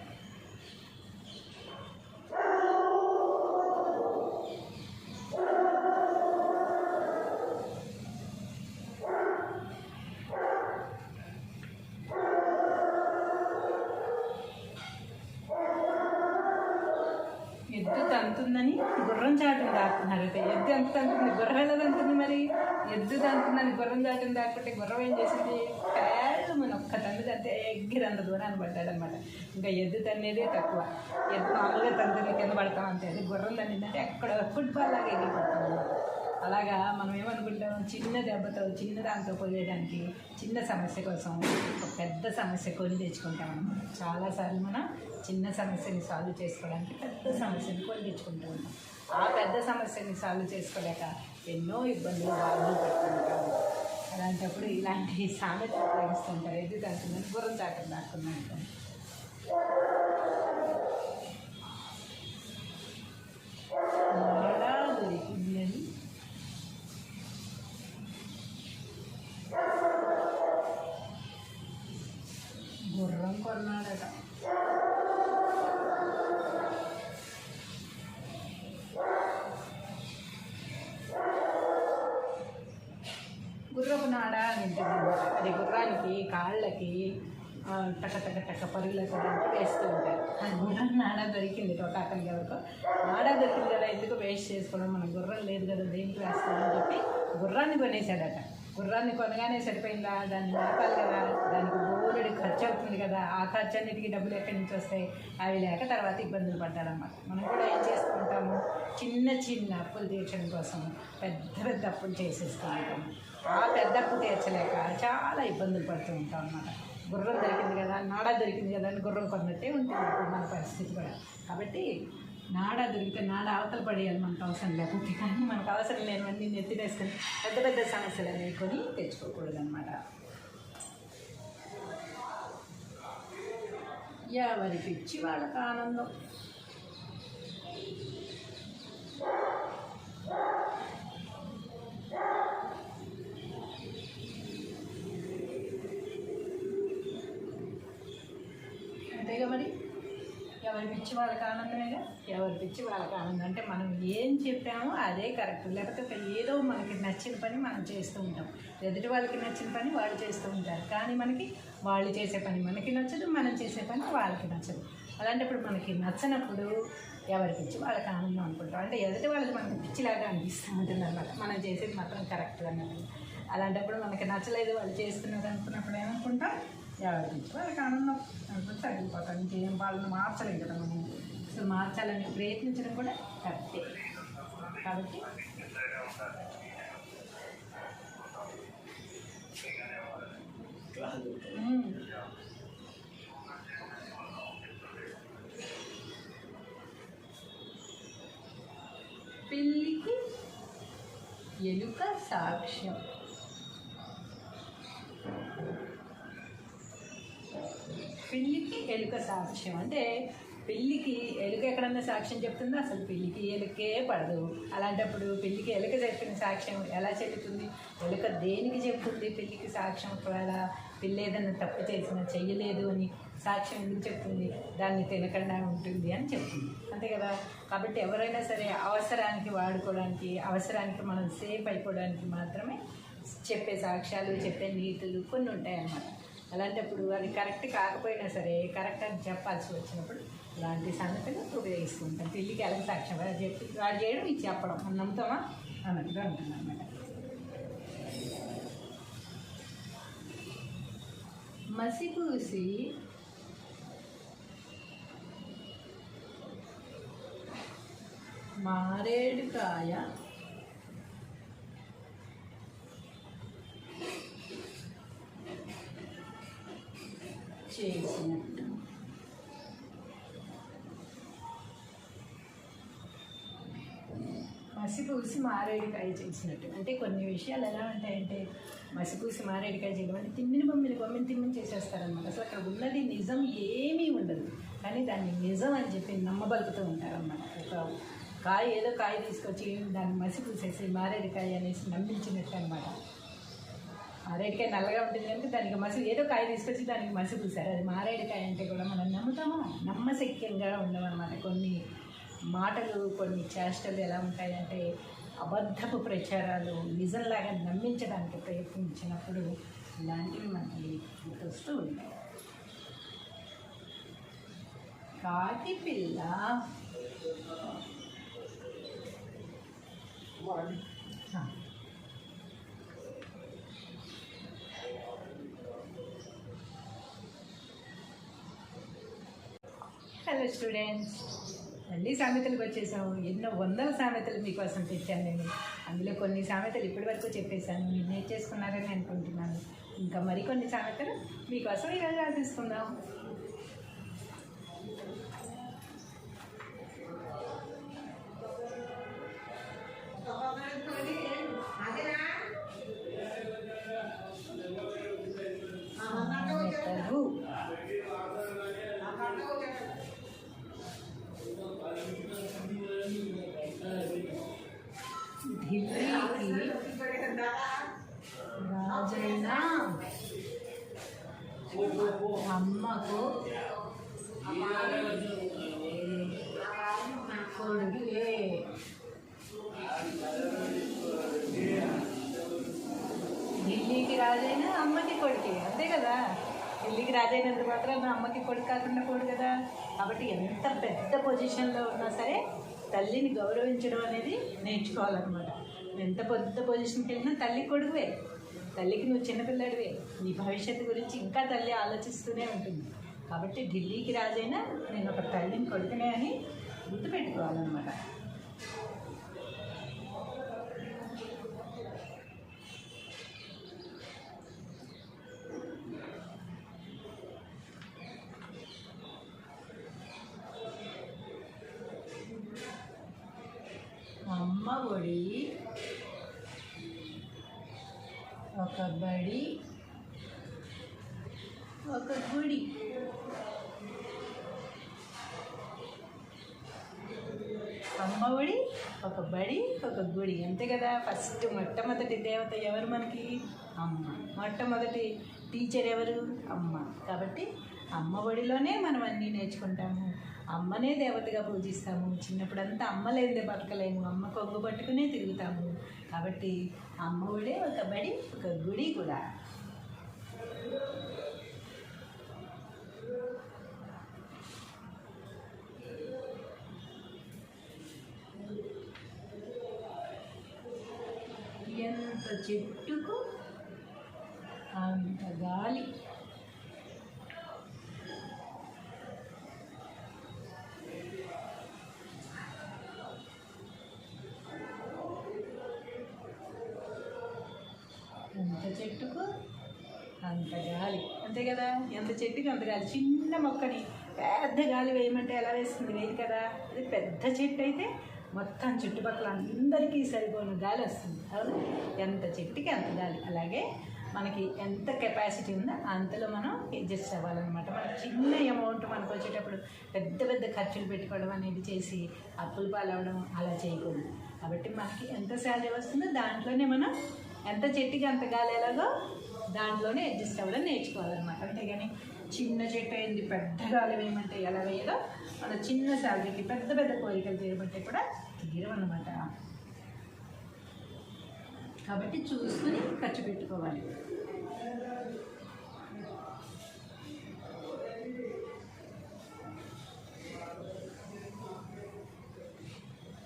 ఎద్దు తంతుందని గుర్రం చాటును దాక్కున్నారట. ఎద్దు ఎంత తంతుంది? గుర్రం ఎలా తంతుంది మరి? ఎద్దు తంతుందని గుర్రం చాటును దాక్కుంటే గుర్రం ఏం చేసింది? మన ఒక్క తండ్రి తంతే ఎగ్గిరంత దూరాన్ని పడ్డాడనమాట. ఇంకా ఎద్దు తన్నేదే తక్కువ. ఎద్దు మామూలుగా తండ్రి కింద పడతాం అంతే. అది గుర్రం తన్నిందంటే ఎక్కడ ఫుట్బాల్ లాగా ఎగిరిపడతాం అనమాట. అలాగా మనం ఏమనుకుంటాం, చిన్న దెబ్బతో చిన్న దాంతో పోయేదానికి చిన్న సమస్య కోసం ఒక పెద్ద సమస్య కొని తెచ్చుకుంటాం అనమాట. చాలాసార్లు మనం చిన్న సమస్యని సాల్వ్ చేసుకోవడానికి పెద్ద సమస్యని కొని తెచ్చుకుంటూ ఉంటాం. ఆ పెద్ద సమస్యని సాల్వ్ చేసుకోలేక ఎన్నో ఇబ్బందులు బాధలు పెట్టుకుంటాము. అలాంటప్పుడు ఇలాంటి సామెత ఉపయోగిస్తుంటారు. ఎద్దు తంతుందని గుర్రం చాటును దాక్కున్నాను. నాడా దొరికిందని గుర్రం కొన్నాడట. గుర్రపు నాడ అని ఉంటుంది. అది గుర్రానికి కాళ్ళకి టక టక టక పరుగులకు వేస్తూ ఉంటారు. అది గుర్రం నాడ దొరికింది ఒక అతనికి. ఎవరికో నాడ దొరికింది కదా, ఎందుకు వేస్ట్ చేసుకోవడం, మన గుర్రం లేదు కదా దేనికి వేస్తామని చెప్పి గుర్రాన్ని కొనేసాడట. గుర్రాన్ని కొనగానే సరిపోయిందా? దాన్ని నడపాలి కదా, దానికి బోలెడు ఖర్చు అవుతుంది కదా. ఆ ఖర్చు అన్నిటికీ డబ్బులు ఎక్కడి నుంచి వస్తాయి? అవి లేక తర్వాత ఇబ్బందులు పడ్డారన్నమాట. మనం కూడా ఏం చేస్తూ ఉంటాము, చిన్న చిన్న అప్పులు తీర్చడం కోసం పెద్ద పెద్ద అప్పులు చేసేస్తూ ఉంటాము. ఆ పెద్ద అప్పు తీర్చలేక చాలా ఇబ్బందులు పడుతూ ఉంటాం అన్నమాట. గుర్రం దొరికింది కదా, నాడ దొరికింది కదా అని గుర్రం కొన్నట్టే ఉంటుంది ఇప్పుడు మన పరిస్థితి కూడా. కాబట్టి నాడ దొరికితే నాడ అవతల పడేయాలి మనకు అవసరం లేకపోతే. కానీ మనకు అవసరం లేనివన్నీ నెత్తినేసుకొని పెద్ద పెద్ద సమస్యలు అనేవి కొని తెచ్చుకోకూడదు అనమాట. ఎవరి పిచ్చి వాళ్ళకి ఆనందం. అంతేగా మరి, ఎవరి పిచ్చి వాళ్ళకి ఆనందమేగా. ఎవరి పిచ్చి వాళ్ళకి ఆనందం అంటే మనం ఏం చెప్పామో అదే కరెక్ట్. లేకపోతే ఏదో మనకి నచ్చిన పని మనం చేస్తూ ఉంటాం. ఎదుటి వాళ్ళకి నచ్చిన పని వాళ్ళు చేస్తూ ఉంటారు. కానీ మనకి వాళ్ళు చేసే పని మనకి నచ్చదు, మనం చేసే పని వాళ్ళకి నచ్చదు. అలాంటప్పుడు మనకి నచ్చనప్పుడు ఎవరి పిచ్చి వాళ్ళకి ఆనందం అనుకుంటాం. అంటే ఎదుటి వాళ్ళకి మనకి పిచ్చిలాగా అనిపిస్తూ ఉంటుంది అనమాట. మనం చేసేది మాత్రం కరెక్ట్ అన్నది. అలాంటప్పుడు మనకి నచ్చలేదు వాళ్ళు చేస్తున్నది అనుకున్నప్పుడు ఏమనుకుంటాం, ఎవరి పిచ్చి వాళ్ళకి ఆనందం అనుకుంటే తగ్గిపోతాం. ఇంకేం వాళ్ళని మార్చలేం కదా మనం. అసలు మార్చాలని ప్రయత్నించడం కూడా కరెక్టే. కాబట్టి పిల్లికి ఎలుక సాక్ష్యం. పిల్లికి ఎలుక సాక్ష్యం అంటే పిల్లికి ఎలుక ఎక్కడన్నా సాక్ష్యం చెప్తుందో అసలు పిల్లికి ఎలుకే పడదు. అలాంటప్పుడు పిల్లికి ఎలుక చెప్పిన సాక్ష్యం ఎలా చెల్లుతుంది? ఎలుక దేనికి చెప్తుంది పిల్లికి సాక్ష్యం? ఒకవేళ పిల్లి ఏదైనా తప్పు చేసినా చెయ్యలేదు అని సాక్ష్యం ఎందుకు చెప్తుంది? దాన్ని తినకుండా ఉంటుంది అని చెప్తుంది, అంతే కదా. కాబట్టి ఎవరైనా సరే అవసరానికి వాడుకోవడానికి, అవసరానికి మనం సేఫ్ అయిపోవడానికి మాత్రమే చెప్పే సాక్ష్యాలు, చెప్పే నీతులు కొన్ని ఉంటాయన్నమాట. అలాంటప్పుడు అది కరెక్ట్ కాకపోయినా సరే కరెక్ట్ అని చెప్పాల్సి వచ్చినప్పుడు ఇలాంటి సంగతులు ఉపయోగిస్తుంటాం. పిల్లికి ఎలా సాక్ష్యం వాడు చెప్పి వాడు చేయడం ఇది చెప్పడం మనం నమ్ముతామా అన్నట్టుగా ఉంటుంది అన్నమాట. మసిపూసి మారేడుకాయ చేసినట్టు మసిపూసి మారేడుకాయ చేసినట్టు. అంటే కొన్ని విషయాలు ఎలా ఉంటాయంటే మసిపూసి మారేడుకాయ చేయడం అంటే తిమ్మిని తిమ్మిని చేసేస్తారనమాట. అసలు అక్కడ ఉన్నది నిజం ఏమీ ఉండదు, కానీ దాన్ని నిజం అని చెప్పి నమ్మబలుకుతూ ఉంటారన్నమాట. ఒక కాయ ఏదో కాయ తీసుకొచ్చి దాన్ని మసిపూసేసి మారేడుకాయ అనేసి నమ్మించినట్టు అనమాట. మారేడుకాయ నల్లగా ఉంటుంది కనుక దానికి ఏదో కాయ తీసుకొచ్చి దానికి మసి పూసారు. అది మారేడుకాయ అంటే కూడా మనం నమ్ముతామా? నమ్మశక్యంగా ఉండమన్నమాట. కొన్ని మాటలు, కొన్ని చేష్టలు ఎలా ఉంటాయంటే అబద్ధపు ప్రచారాలు నిజంలాగా నమ్మించడానికి ప్రయత్నించినప్పుడు ఇలాంటివి మనకి గుర్తొస్తూ ఉంటాయి. కాకి పిల్ల హలో స్టూడెంట్స్, మళ్ళీ సామెతలకు వచ్చేసాము. ఎన్నో వందల సామెతలు మీకోసం తెచ్చాను నేను. అందులో కొన్ని సామెతలు ఇప్పటి వరకు చెప్పేశాను, మీరు నేర్చేసుకున్నారని అనుకుంటున్నాను. ఇంకా మరికొన్ని సామెతలు మీకోసం ఈరోజు ఆలోచిస్తున్నాం. రాజైన అమ్మకు కొడుకే. ఢిల్లీకి రాజైన అమ్మకి కొడుకే, అంతే కదా. ఢిల్లీకి రాజైనంత మాత్రం అమ్మకి కొడుకు కాకుండా పోడు కదా. కాబట్టి ఎంత పెద్ద పొజిషన్లో ఉన్నా సరే తల్లిని గౌరవించడం అనేది నేర్చుకోవాలన్నమాట. ఎంత పెద్ద పొజిషన్కి వెళ్ళినా తల్లి కొడుకువే, తల్లికి నువ్వు చిన్నపిల్లడివే. నీ భవిష్యత్తు గురించి ఇంకా తల్లి ఆలోచిస్తూనే ఉంటుంది. కాబట్టి ఢిల్లీకి రాజైనా నేను ఒక తల్లిని కొడుకునే అని గుర్తుపెట్టుకోవాలన్నమాట. అమ్మ ఒడి ఒక బడి ఒక గుడి. అమ్మ ఒడి ఒక బడి ఒక గుడి, అంతే కదా. ఫస్ట్ మొట్టమొదటి దేవత ఎవరు మనకి? అమ్మ. మొట్టమొదటి టీచర్ ఎవరు? అమ్మ. కాబట్టి అమ్మ ఒడిలోనే మనం అన్నీ నేర్చుకుంటాము. అమ్మనే దేవతగా పూజిస్తాము. చిన్నప్పుడంతా అమ్మ లేదే బతకలేము, అమ్మ కొంగు పట్టుకునే తిరుగుతాము. కాబట్టి అమ్మ ఒడే ఒక బడి ఒక గుడి కూడా. ఎంత చెట్టుకు అంత గాలి. ఎంత చెట్టుకు అంత గాలి, అంతే కదా. ఎంత చెట్టుకు అంత గాలి. చిన్న మొక్కని పెద్ద గాలి వేయమంటే ఎలా వేస్తుంది? వేయదు కదా. అది పెద్ద చెట్టు అయితే మొత్తం చుట్టుపక్కల అందరికీ సరిపోయిన గాలి వస్తుంది. అవును, ఎంత చెట్టుకి అంత గాలి. అలాగే మనకి ఎంత కెపాసిటీ ఉందో అంతలో మనం అడ్జస్ట్ అవ్వాలన్నమాట. మనకి చిన్న అమౌంట్ మనకు వచ్చేటప్పుడు పెద్ద పెద్ద ఖర్చులు పెట్టుకోవడం అనేది చేసి అప్పులు పాలవడం అలా చేయకూడదు. కాబట్టి మనకి ఎంత శాలరీ వస్తుందో దాంట్లోనే మనం ఎంత చెట్టుకి అంత గాలి ఎలాగో దాంట్లోనే అడ్జస్ట్ అవ్వడం నేర్చుకోవాలన్నమాట. అంతేగాని చిన్న చెట్టు అయింది పెద్ద గాలి వేయమంటే ఎలా వేయదో, మన చిన్న శాలరీకి పెద్ద పెద్ద కోరికలు తీయమంటే కూడా తీరమన్నమాట. కాబట్టి చూసుకుని ఖర్చు పెట్టుకోవాలి.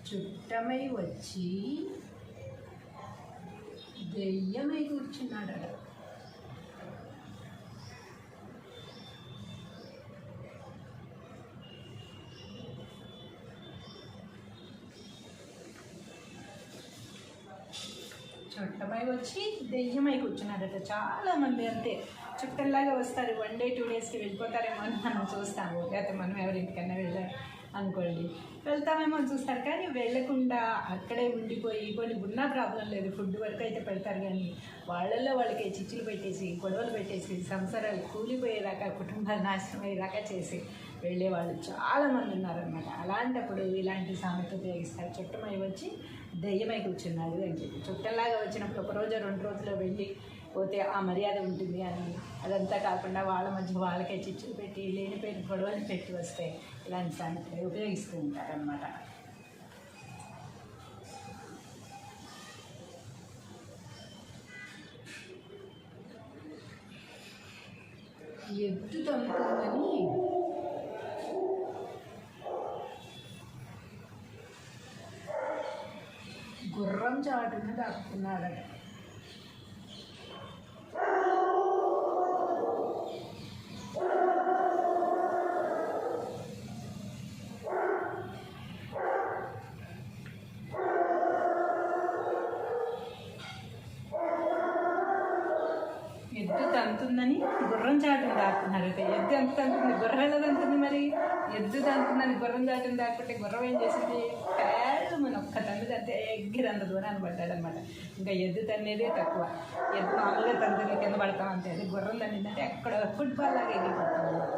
చుట్టమై వచ్చి దెయ్యమై కూర్చున్నాడట. చుట్టమై వచ్చి దెయ్యమై కూర్చున్నాడట. చాలామంది అంతే చుట్టల్లాగా వస్తారు, 1 day 2 daysకి వెళ్ళిపోతారేమో అని మనం చూస్తాము. లేకపోతే మనం ఎవరింటికన్నా అనుకోండి, వెళ్తామేమో అని చూస్తారు. కానీ వెళ్ళకుండా అక్కడే ఉండిపోయి కొన్ని ఉన్నా ప్రాబ్లం లేదు, ఫుడ్ వరకు అయితే పెడతారు. కానీ వాళ్ళల్లో వాళ్ళకి చిచ్చులు పెట్టేసి గొడవలు పెట్టేసి సంసారాలు కూలిపోయేదాకా కుటుంబాలు నాశనం అయ్యేదాకా చేసి వెళ్ళే వాళ్ళు చాలామంది ఉన్నారనమాట. అలాంటప్పుడు ఇలాంటి సామెత ఉపయోగిస్తారు. చుట్టమై వచ్చి దెయ్యమై కూర్చున్నాడు అని చెప్పి. చుట్టంలాగా వచ్చినప్పుడు ఒక రోజు 2 రోజుల్లో వెళ్ళి పోతే ఆ మర్యాద ఉంటుంది అని, అదంతా కాకుండా వాళ్ళ మధ్య వాళ్ళకే చిచ్చులు పెట్టి లేనిపోయిన గొడవలు పెట్టి వస్తే ఇలాంటి సామెతలు ఉపయోగిస్తూ ఉంటారనమాట. ఎద్దు తమ్ముతుందని గుర్రం చాటున దాక్కున్నాడట. ఎద్దు తంతుందని గుర్రం చాటును దాక్కున్నారట. ఎద్దు ఎంత తంతుంది, గుర్రం ఎలా తంతుంది? మరి ఎద్దు తంతుందని గుర్రం చాటును దాక్కుంటే గుర్రం ఏం చేసింది? పేరు మన ఒక్క తండ్రి తంతే ఎగ్గిరంత దూరాన్ని పడ్డాడనమాట. ఇంకా ఎద్దు తన్నేదే తక్కువ. ఎద్దు మామూలుగా తండ్రి కింద పడతాం అంతే. అది గుర్రం తన్నిందంటే ఎక్కడ ఫుట్బాల్ లాగా ఎగిరిపడతాం అనమాట.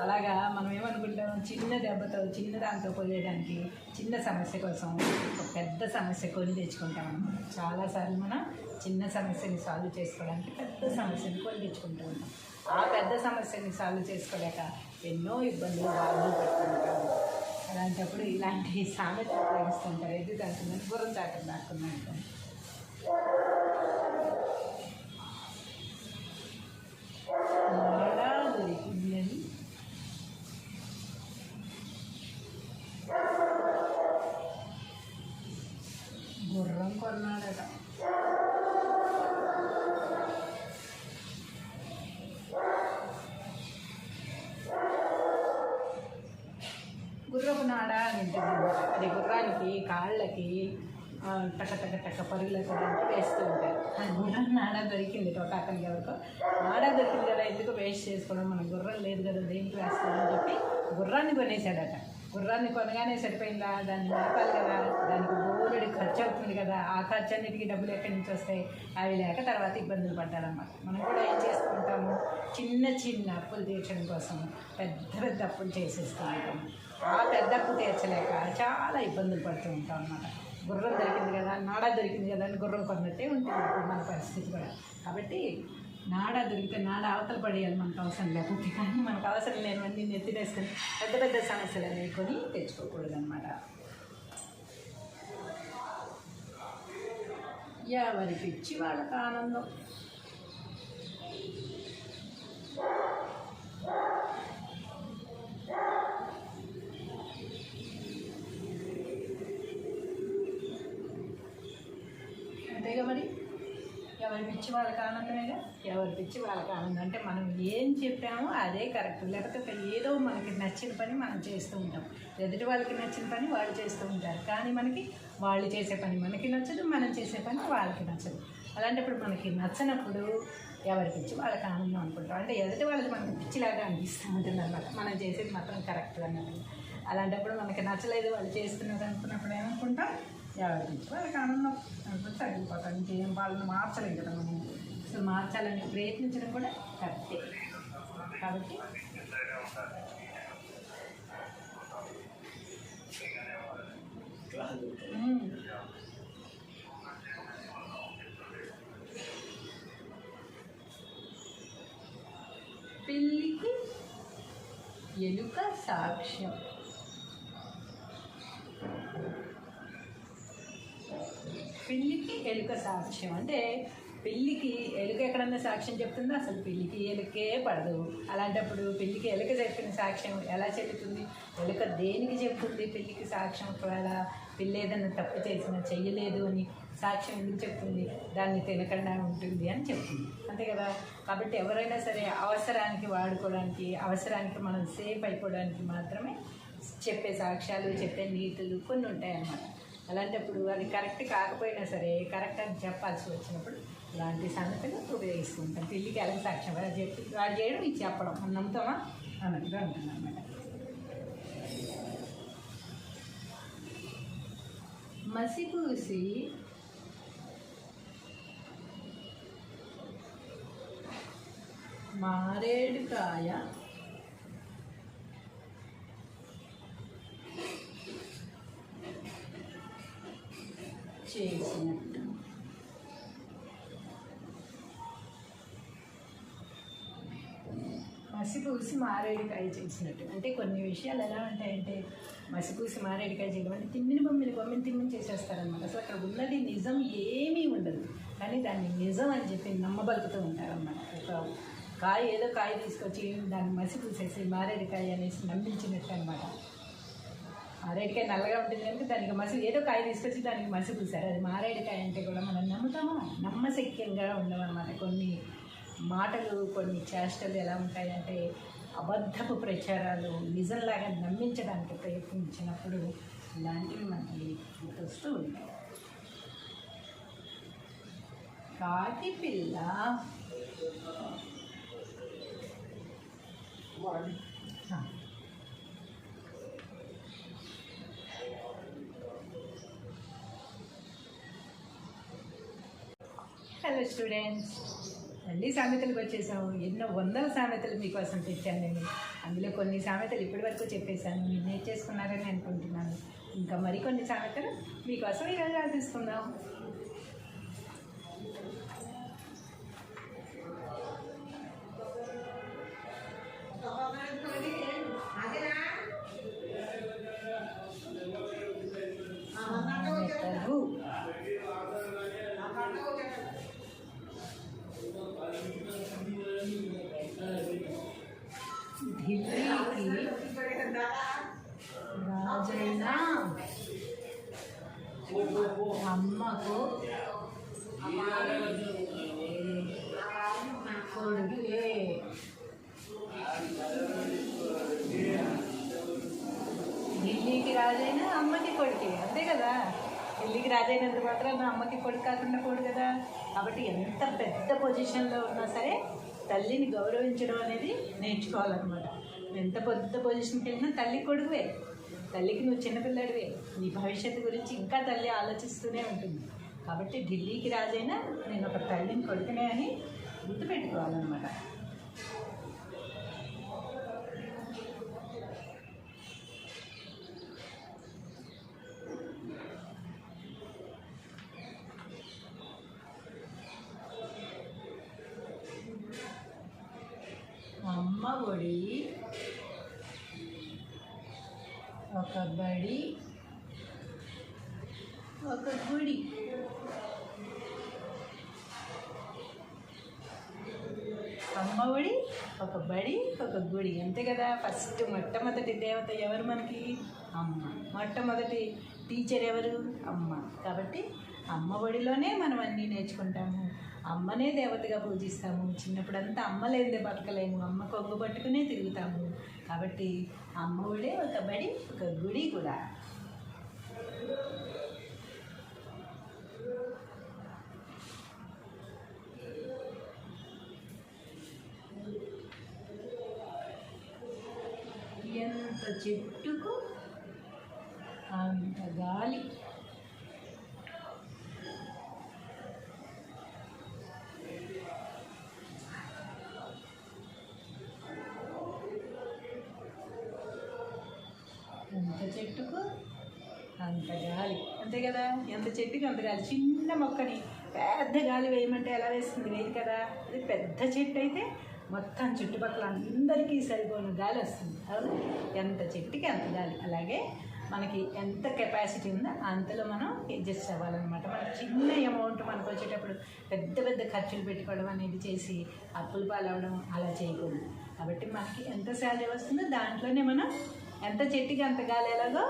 అలాగా మనం ఏమనుకుంటాం, చిన్న దెబ్బతో చిన్న దాంతో పోయేయడానికి చిన్న సమస్య కోసం ఒక పెద్ద సమస్య కొని తెచ్చుకుంటాం అనమాట. చాలాసార్లు మనం చిన్న సమస్యని సాల్వ్ చేసుకోవడానికి పెద్ద సమస్యని కొని తెచ్చుకుంటూ ఉంటాం. ఆ పెద్ద సమస్యని సాల్వ్ చేసుకోలేక ఎన్నో ఇబ్బందులు బాధలు పడుతుంటాము. అలాంటప్పుడు ఇలాంటి సామెత ఉపయోగిస్తుంటారు. ఎద్దు దాకుందని గుర్రం చాటును దాక్కున్నాడు. నాడా దొరికిందని గుర్రం కొన్నాడట. గుర్రపు నాడ అని ఉంటుంది. అది గుర్రానికి కాళ్ళకి టక టక టక పరుగులకు వేస్తూ ఉంటారు. అది గుర్రం నాడ దొరికింది అతనికి ఎవరికో. నాడ దొరికింది కదా, ఎందుకు వేస్ట్ చేసుకోవడం, మన గుర్రం లేదు కదా దేనికి వేస్తామని చెప్పి గుర్రాన్ని కొనేసాడట. గుర్రాన్ని కొనగానే సరిపోయిందా, దాన్ని నడపాలి కదా, దానికి బోలెడు ఖర్చు అవుతుంది కదా. ఆ ఖర్చు అన్నిటికీ డబ్బులు ఎక్కడి నుంచి వస్తాయి? అవి లేక తర్వాత ఇబ్బందులు పడ్డారన్నమాట. మనం కూడా ఏం చేస్తూ ఉంటాము, చిన్న చిన్న అప్పులు తీర్చడం కోసం పెద్ద పెద్ద అప్పులు చేసేస్తూ ఉంటాము. ఆ పెద్ద అప్పు తీర్చలేక చాలా ఇబ్బందులు పడుతూ ఉంటాం అన్నమాట. గుర్రం దొరికింది కదా, నాడ దొరికింది కదా అని గుర్రం కొన్నట్టే ఉంటుంది ఇప్పుడు మన పరిస్థితి కూడా. కాబట్టి నాడ దొరికితే నాడ అవతల పడేయాలి మనకు అవసరం లేకపోతే. కానీ మనకు అవసరం లేనివన్నీ నెత్తినేసుకొని పెద్ద పెద్ద సమస్యలు అనేవి కొని తెచ్చుకోకూడదు అనమాట. ఎవరి పిచ్చి వాళ్ళకి ఆనందం. అంతేగా మరి, ఎవరి పిచ్చి వాళ్ళకి ఆనందమేగా. ఎవరి పిచ్చి వాళ్ళకి ఆనందం అంటే మనం ఏం చెప్పామో అదే కరెక్ట్. లేకపోతే ఏదో మనకి నచ్చిన పని మనం చేస్తూ ఉంటాం. ఎదుటి వాళ్ళకి నచ్చిన పని వాళ్ళు చేస్తూ ఉంటారు. కానీ మనకి వాళ్ళు చేసే పని మనకి నచ్చదు, మనం చేసే పని వాళ్ళకి నచ్చదు. అలాంటప్పుడు మనకి నచ్చనప్పుడు ఎవరి పిచ్చి వాళ్ళకి ఆనందం అనుకుంటాం. అంటే ఎదుటి వాళ్ళకి మనకి పిచ్చిలాగా అనిపిస్తూ ఉంటుంది అన్నమాట. మనం చేసేది మాత్రం కరెక్ట్ అన్నట్టు. అలాంటప్పుడు మనకి నచ్చలేదు వాళ్ళు చేస్తున్నారు అనుకున్నప్పుడు ఏమనుకుంటాం, ఎవరి పిచ్చి వాళ్ళకి ఆనందం అనుకుంటే తగ్గిపోతాం. ఇంకేం వాళ్ళని మార్చలేం కదా మనం. అసలు మార్చాలని ప్రయత్నించడం కూడా కరెక్టే. కాబట్టి పిల్లికి ఎలుక సాక్ష్యం. పిల్లికి ఎలుక సాక్ష్యం అంటే పిల్లికి ఎలుక ఎక్కడన్నా సాక్ష్యం చెప్తుందో అసలు పిల్లికి ఎలుకే పడదు. అలాంటప్పుడు పిల్లికి ఎలుక చెప్పిన సాక్ష్యం ఎలా చెల్లుతుంది? ఎలుక దేనికి చెప్తుంది పిల్లికి సాక్ష్యం? ఒకవేళ పిల్లి ఏదైనా తప్పు చేసినా చెయ్యలేదు అని సాక్ష్యం ఎందుకు చెప్తుంది? దాన్ని తినకుండా ఉంటుంది అని చెప్తుంది, అంతే కదా. కాబట్టి ఎవరైనా సరే అవసరానికి వాడుకోవడానికి, అవసరానికి మనం సేఫ్ అయిపోవడానికి మాత్రమే చెప్పే సాక్ష్యాలు, చెప్పే నీతులు కొన్ని ఉంటాయన్నమాట. అలాంటప్పుడు అది కరెక్ట్ కాకపోయినా సరే కరెక్ట్ అని చెప్పాల్సి వచ్చినప్పుడు ఇలాంటి సంగతులు ఉపయోగిస్తూ ఉంటాం. పిల్లికి ఎలా సాక్ష్యం వాడు చేయడం ఇది చెప్పడం మనం నమ్ముతామా అన్నట్టుగా ఉంటుంది అన్నమాట. మసిపూసి మారేడుకాయ చేసినట్టు. మసిపూసి మారేడుకాయ చేసినట్టు అంటే కొన్ని విషయాలు ఎలా ఉంటాయంటే మసిపూసి మారేడుకాయ చేయడం అంటే తిమ్మిని బొమ్మిని చేసేస్తారనమాట. అసలు అక్కడ ఉన్నది నిజం ఏమీ ఉండదు, కానీ దాన్ని నిజం అని చెప్పి నమ్మబలుకుతూ ఉంటారన్నమాట. ఒక కాయ ఏదో కాయ తీసుకొచ్చి దాన్ని మసిపూసేసి మారేడుకాయ అనేసి నమ్మించినట్టు అనమాట. మారేడుకాయ నల్లగా ఉంటుంది కనుక దానికి ఏదో కాయ తీసుకొచ్చి దానికి మసిపూసారు. అది మారేడుకాయ అంటే కూడా మనం నమ్ముతామా? నమ్మశక్యంగా ఉండవన్నమాట. కొన్ని మాటలు కొన్ని చేష్టలు ఎలా ఉంటాయంటే అబద్ధపు ప్రచారాలు నిజంలాగా నమ్మించడానికి ప్రయత్నించినప్పుడు ఇలాంటివి మనకి గుర్తొస్తూ ఉంటాయి. కాకి పిల్ల హలో స్టూడెంట్స్, మళ్ళీ సామెతలకు వచ్చేసాము. ఎన్నో వందల సామెతలు మీకోసం తెచ్చాను నేను. అందులో కొన్ని సామెతలు ఇప్పటి వరకు చెప్పేశాను, మీరు నేర్చేసుకున్నారని అనుకుంటున్నాను. ఇంకా మరికొన్ని సామెతలు మీకోసం ఈరోజు ఆశిస్తున్నాం. రాజైన అమ్మకు కొడుకే. ఢిల్లీకి రాజైన అమ్మకి కొడుకే, అంతే కదా. ఢిల్లీకి రాజైనంత మాత్రం అమ్మకి కొడుకు కాకుండా పోడు కదా. కాబట్టి ఎంత పెద్ద పొజిషన్లో ఉన్నా సరే తల్లిని గౌరవించడం అనేది నేర్చుకోవాలన్నమాట. ఎంత పెద్ద పొజిషన్కి వెళ్ళినా తల్లి కొడుకువే. తల్లికి నువ్వు చిన్నపిల్లడివే. నీ భవిష్యత్తు గురించి ఇంకా తల్లి ఆలోచిస్తూనే ఉంటుంది. కాబట్టి ఢిల్లీకి రాజైనా నేను ఒక తల్లిని కొడుకునే అని గుర్తుపెట్టుకోవాలన్నమాట. అమ్మ ఒడి ఒక బడి ఒక గుడి. అమ్మ ఒడి ఒక బడి ఒక గుడి, అంతే కదా. ఫస్ట్ మొట్టమొదటి దేవత ఎవరు మనకి? అమ్మ. మొట్టమొదటి టీచర్ ఎవరు? అమ్మ. కాబట్టి అమ్మ ఒడిలోనే మనం అన్నీ నేర్చుకుంటాము. అమ్మనే దేవతగా పూజిస్తాము. చిన్నప్పుడంతా అమ్మ లేదే బతకలేము, అమ్మ కొంగు పట్టుకునే తిరుగుతాము. కాబట్టి అమ్మ ఒడే ఒక బడి ఒక గుడి కూడా. ఎంత చెట్టుకు అంత గాలి. ఎంత చెట్టుకు అంత గాలి, అంతే కదా. ఎంత చెట్టుకు అంత గాలి. చిన్న మొక్కని పెద్ద గాలి వేయమంటే ఎలా వేస్తుంది? వేయదు కదా. అది పెద్ద చెట్టు అయితే మొత్తం చుట్టుపక్కల అందరికీ సరిపోయిన గాలి వస్తుంది. అవును, ఎంత చెట్టుకి అంత గాలి. అలాగే మనకి ఎంత కెపాసిటీ ఉందో అంతలో మనం అడ్జస్ట్ అవ్వాలన్నమాట. మనకి చిన్న అమౌంట్ మనకు వచ్చేటప్పుడు పెద్ద పెద్ద ఖర్చులు పెట్టుకోవడం అనేది చేసి అప్పులు పాలవడం అలా చేయకూడదు. కాబట్టి మనకి ఎంత శాలరీ వస్తుందో దాంట్లోనే మనం ఎంత చెట్టుకి అంత గాలి ఎలాగో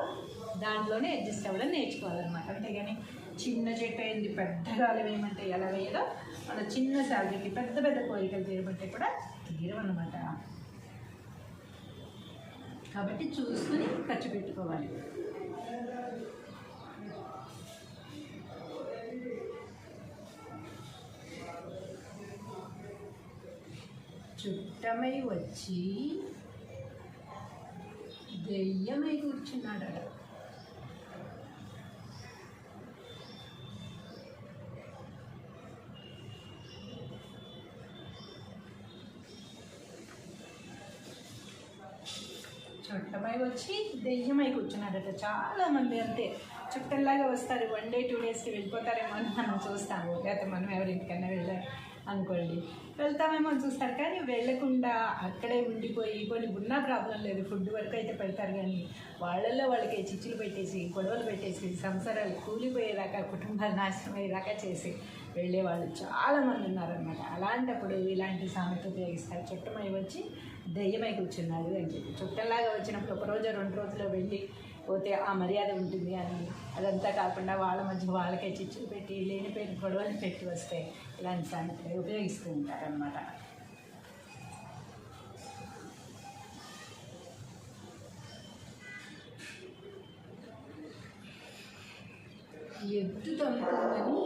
దాంట్లోనే అడ్జస్ట్ అవ్వడం నేర్చుకోవాలన్నమాట. అంతేగాని చిన్న చెట్టు అయింది పెద్ద గాలి వేయమంటే ఎలా వేయాలో మన చిన్న శాలరీకి పెద్ద పెద్ద కోరికలు చేయమంటే కూడా తీరమన్నమాట. కాబట్టి చూసుకుని ఖర్చు పెట్టుకోవాలి. చుట్టమై వచ్చి దెయ్యమై కూర్చున్నాడట. చుట్టమై వచ్చి దెయ్యమై కూర్చున్నాడట. చాలామంది అంతే చుట్టంలాగా వస్తారు, 1 day 2 daysకి వెళ్ళిపోతారేమో అని మనం చూస్తాము. లేకపోతే మనం ఎవరింటికైనా అనుకోండి వెళ్తామేమో అని చూస్తారు, కానీ వెళ్ళకుండా అక్కడే ఉండిపోయి కొన్ని ఉన్నా ప్రాబ్లం లేదు, ఫుడ్ వరకు అయితే పెడతారు, కానీ వాళ్ళల్లో వాళ్ళకి చిచ్చులు పెట్టేసి గొడవలు పెట్టేసి సంసారాలు కూలిపోయేదాకా కుటుంబాలు నాశనం అయ్యేదాకా చేసి వెళ్ళేవాళ్ళు చాలామంది ఉన్నారనమాట. అలాంటప్పుడు ఇలాంటి సామెత ఉపయోగిస్తారు, చుట్టమై వచ్చి దెయ్యమై కూర్చున్నాడు అని చెప్పి. చుట్టంలాగా వచ్చినప్పుడు 1 రోజు 2 రోజుల్లో వెళ్ళి పోతే ఆ మర్యాద ఉంటుంది అని, అదంతా కాకుండా వాళ్ళ మధ్య వాళ్ళకే చిచ్చులు పెట్టి లేనిపోయిన గొడవలు పెట్టి వస్తే ఇలాంటి సామెతలు ఉపయోగిస్తూ ఉంటారనమాట. ఎద్దు తమ్ముతుందని